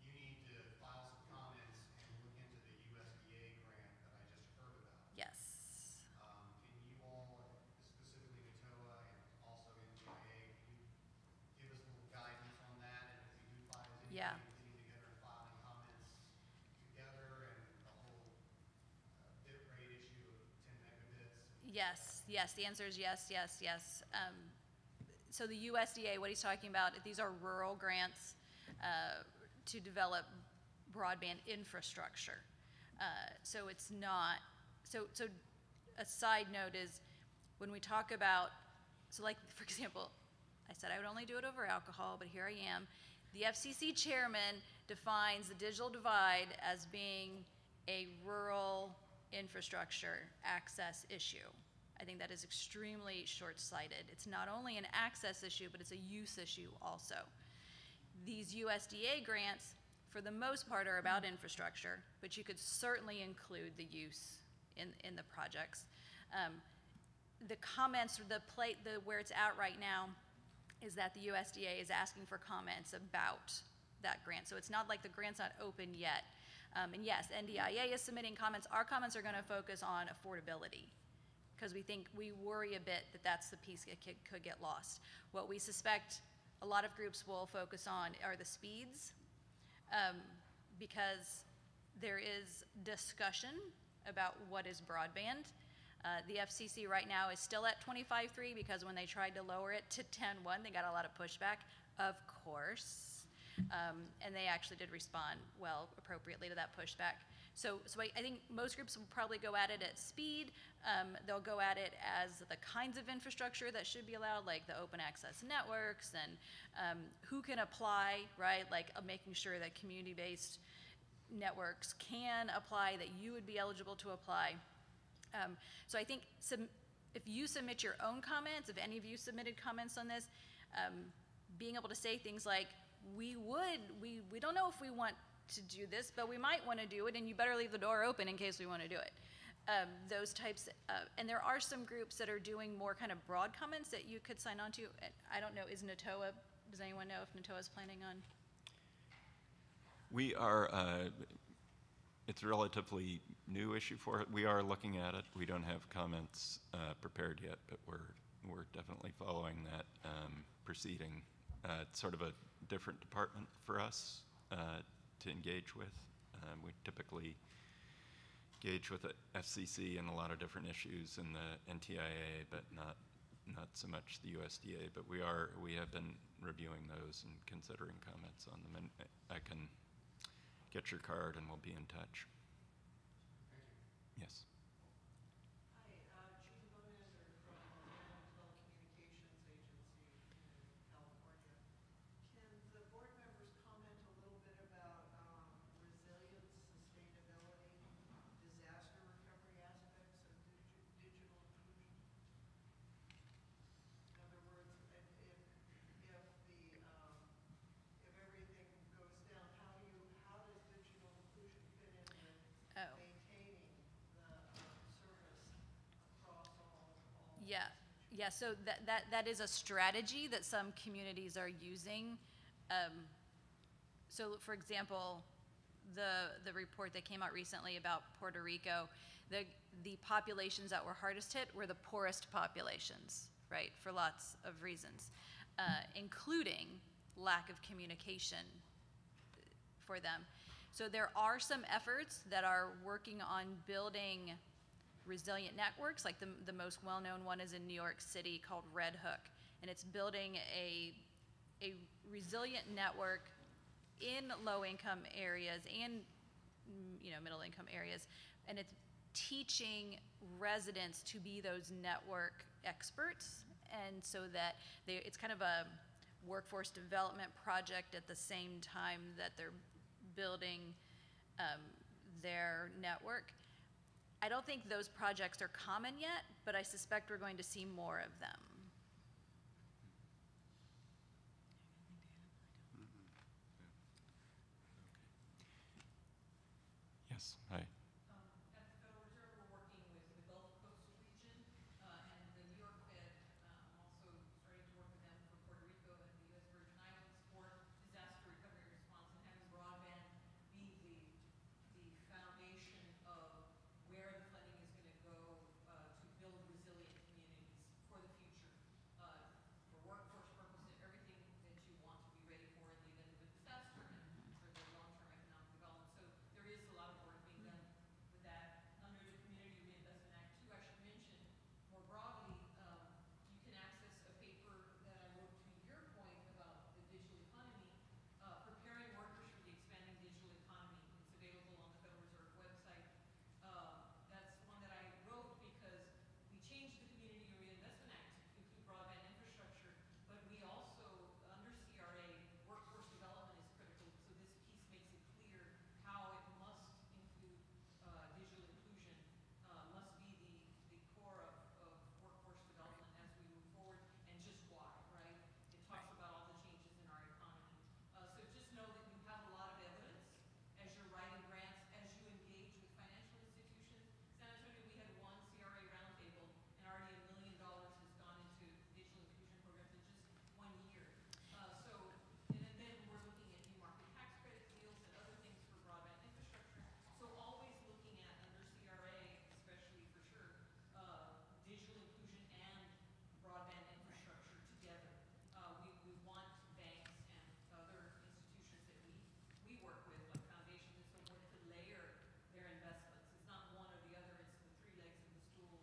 you need to file some comments and look into the USDA grant that I just heard about. Yes. Can you all, specifically NATOA and also NTIA, can you give us a little guidance on that? And if we do file, is Yeah. getting together and filing comments together, and the whole bit rate issue of 10 megabits? Yes, yes, the answer is yes, yes, yes. So the USDA, what he's talking about, these are rural grants to develop broadband infrastructure. So it's not, so a side note is when we talk about, so like, for example, I said I would only do it over alcohol, but here I am. The FCC chairman defines the digital divide as being a rural infrastructure access issue. I think that is extremely short-sighted. It's not only an access issue, but it's a use issue also. These USDA grants, for the most part, are about infrastructure, but you could certainly include the use in the projects. The comments, where it's at right now is that the USDA is asking for comments about that grant. So it's not like the grant's not open yet. And yes, NDIA is submitting comments. Our comments are going to focus on affordability, because we worry a bit that that's the piece that could get lost. What we suspect a lot of groups will focus on are the speeds, because there is discussion about what is broadband. The FCC right now is still at 25.3 because when they tried to lower it to 10.1, they got a lot of pushback, of course. And they actually did respond well, appropriately to that pushback. So I think most groups will probably go at it at speed. They'll go at it as the kinds of infrastructure that should be allowed, like the open access networks and who can apply, right? Like making sure that community-based networks can apply, that you would be eligible to apply. So I think if you submit your own comments, if any of you submitted comments on this, being able to say things like, we don't know if we want to do this, but we might want to do it, and you better leave the door open in case we want to do it. Those types, and there are some groups that are doing more kind of broad comments that you could sign on to. I don't know, is NATOA, does anyone know if NATOA is planning on? We are, it's a relatively new issue for it. We are looking at it. We don't have comments prepared yet, but we're definitely following that proceeding. It's sort of a different department for us to engage with. We typically engage with the FCC in a lot of different issues in the NTIA, but not so much the USDA. But we have been reviewing those and considering comments on them. And I can get your card and we'll be in touch. Yes. Hi, Jean Bonander from the Telecommunications Agency in California. Can the board members comment a little bit about resilience, sustainability, disaster recovery aspects of digital inclusion? In other words, if everything goes down, how does digital inclusion fit in with Yeah, so that is a strategy that some communities are using. So for example, the report that came out recently about Puerto Rico, the populations that were hardest hit were the poorest populations, right, for lots of reasons, including lack of communication for them. So there are some efforts that are working on building resilient networks, like the most well-known one is in New York City called Red Hook, and it's building a resilient network in low-income areas and middle-income areas, and it's teaching residents to be those network experts, and so that it's kind of a workforce development project at the same time that they're building their network. I don't think those projects are common yet, but I suspect we're going to see more of them. Yes, hi. At the Federal Reserve, we're working with the Gulf Coast region, and the New York Fed, also starting to work with them for Puerto Rico and the U.S. Virgin Islands for disaster recovery and response, and having broadband be the foundation of where the funding is going to go to build resilient communities for the future, for workforce purposes, everything that you want to be ready for in the event of a disaster and for the long-term economic development. So there is a lot of work being done with that. Under the Community Reinvestment Act too, I should mention more broadly, you can access a paper that I wrote to your point about the digital economy, preparing workers for the expanding digital economy. It's available on the Federal Reserve website. That's one that I wrote because we changed the Community Reinvestment Act to include broadband infrastructure, but we also, under CRA, workforce development is critical. So this piece makes it clear how it must include digital inclusion, must be the core of workforce development as we move forward, and just why, right? It talks about all the changes in our economy. So just know that you have a lot of evidence as you're writing grants, as you engage with financial institutions. San Antonio, we had one CRA roundtable, and already $1 million has gone into digital inclusion programs in just 1 year. And then we're looking at new market tax credit deals and other things for broadband infrastructure. So always looking at, under CRA, especially for sure, digital inclusion and broadband infrastructure together. We want banks and other institutions that we work with, like foundations and so forth, to layer their investments. It's not one or the other, it's the 3 legs of the stool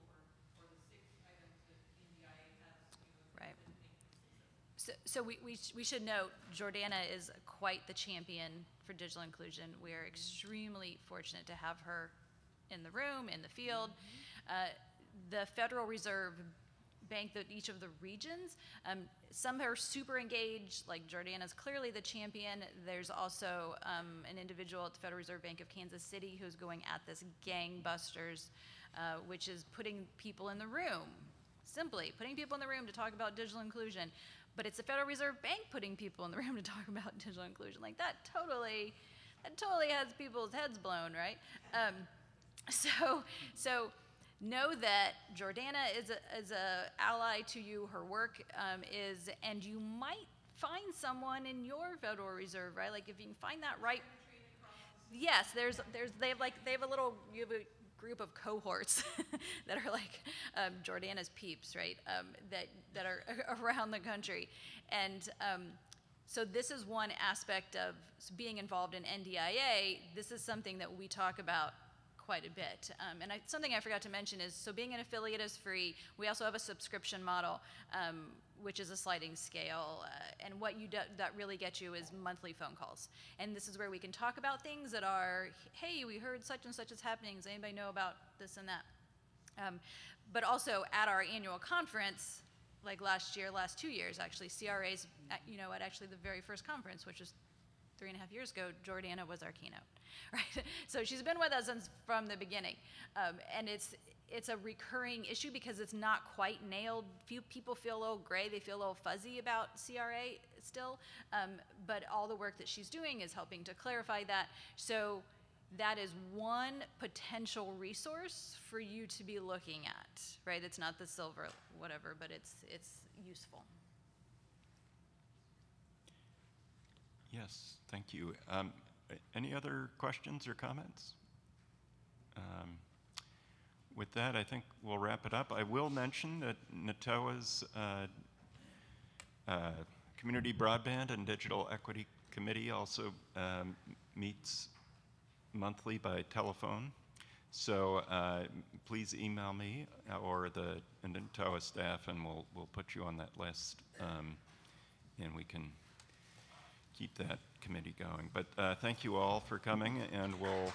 or the 6 items that NDIA has, Right. that make success. So we should note, Jordana is quite the champion for digital inclusion. We are extremely fortunate to have her in the room, in the field. The Federal Reserve Bank, each of the regions, some are super engaged, like Jordana's clearly the champion. There's also an individual at the Federal Reserve Bank of Kansas City who's going at this gangbusters, which is putting people in the room, simply putting people in the room to talk about digital inclusion. But it's the Federal Reserve Bank putting people in the room to talk about digital inclusion. Like that totally has people's heads blown, right? So know that Jordana is a ally to you. Her work is, and you might find someone in your Federal Reserve, right? Like if you can find that right. Yes, they have a little, you have a group of cohorts that are like Jordana's peeps, right? That are around the country, and so this is one aspect of being involved in NDIA. This is something that we talk about quite a bit, and something I forgot to mention is, so being an affiliate is free. We also have a subscription model, which is a sliding scale, and what that really gets you is monthly phone calls. And this is where we can talk about things that are, hey, we heard such and such is happening. Does anybody know about this and that? But also at our annual conference, like last 2 years actually, CRA's, at actually the very first conference, which was 3.5 years ago, Jordana was our keynote, right? So she's been with us from the beginning, and it's a recurring issue because it's not quite nailed. Few people feel a little gray, they feel a little fuzzy about CRA still, but all the work that she's doing is helping to clarify that. So that is one potential resource for you to be looking at, right? It's not the silver whatever, but it's useful. Yes, thank you. Any other questions or comments? With that, I think we'll wrap it up. I will mention that NATOA's Community Broadband and Digital Equity Committee also meets monthly by telephone. So please email me or the NATOA staff, and we'll put you on that list, and we can keep that committee going. But thank you all for coming, and we'll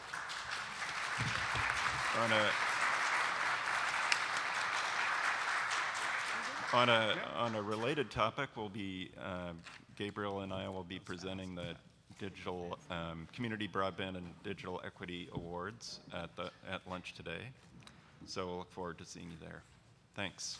on a related topic, we'll be Gabriel and I will be presenting the Digital Community Broadband and Digital Equity Awards at lunch today. So we'll look forward to seeing you there. Thanks.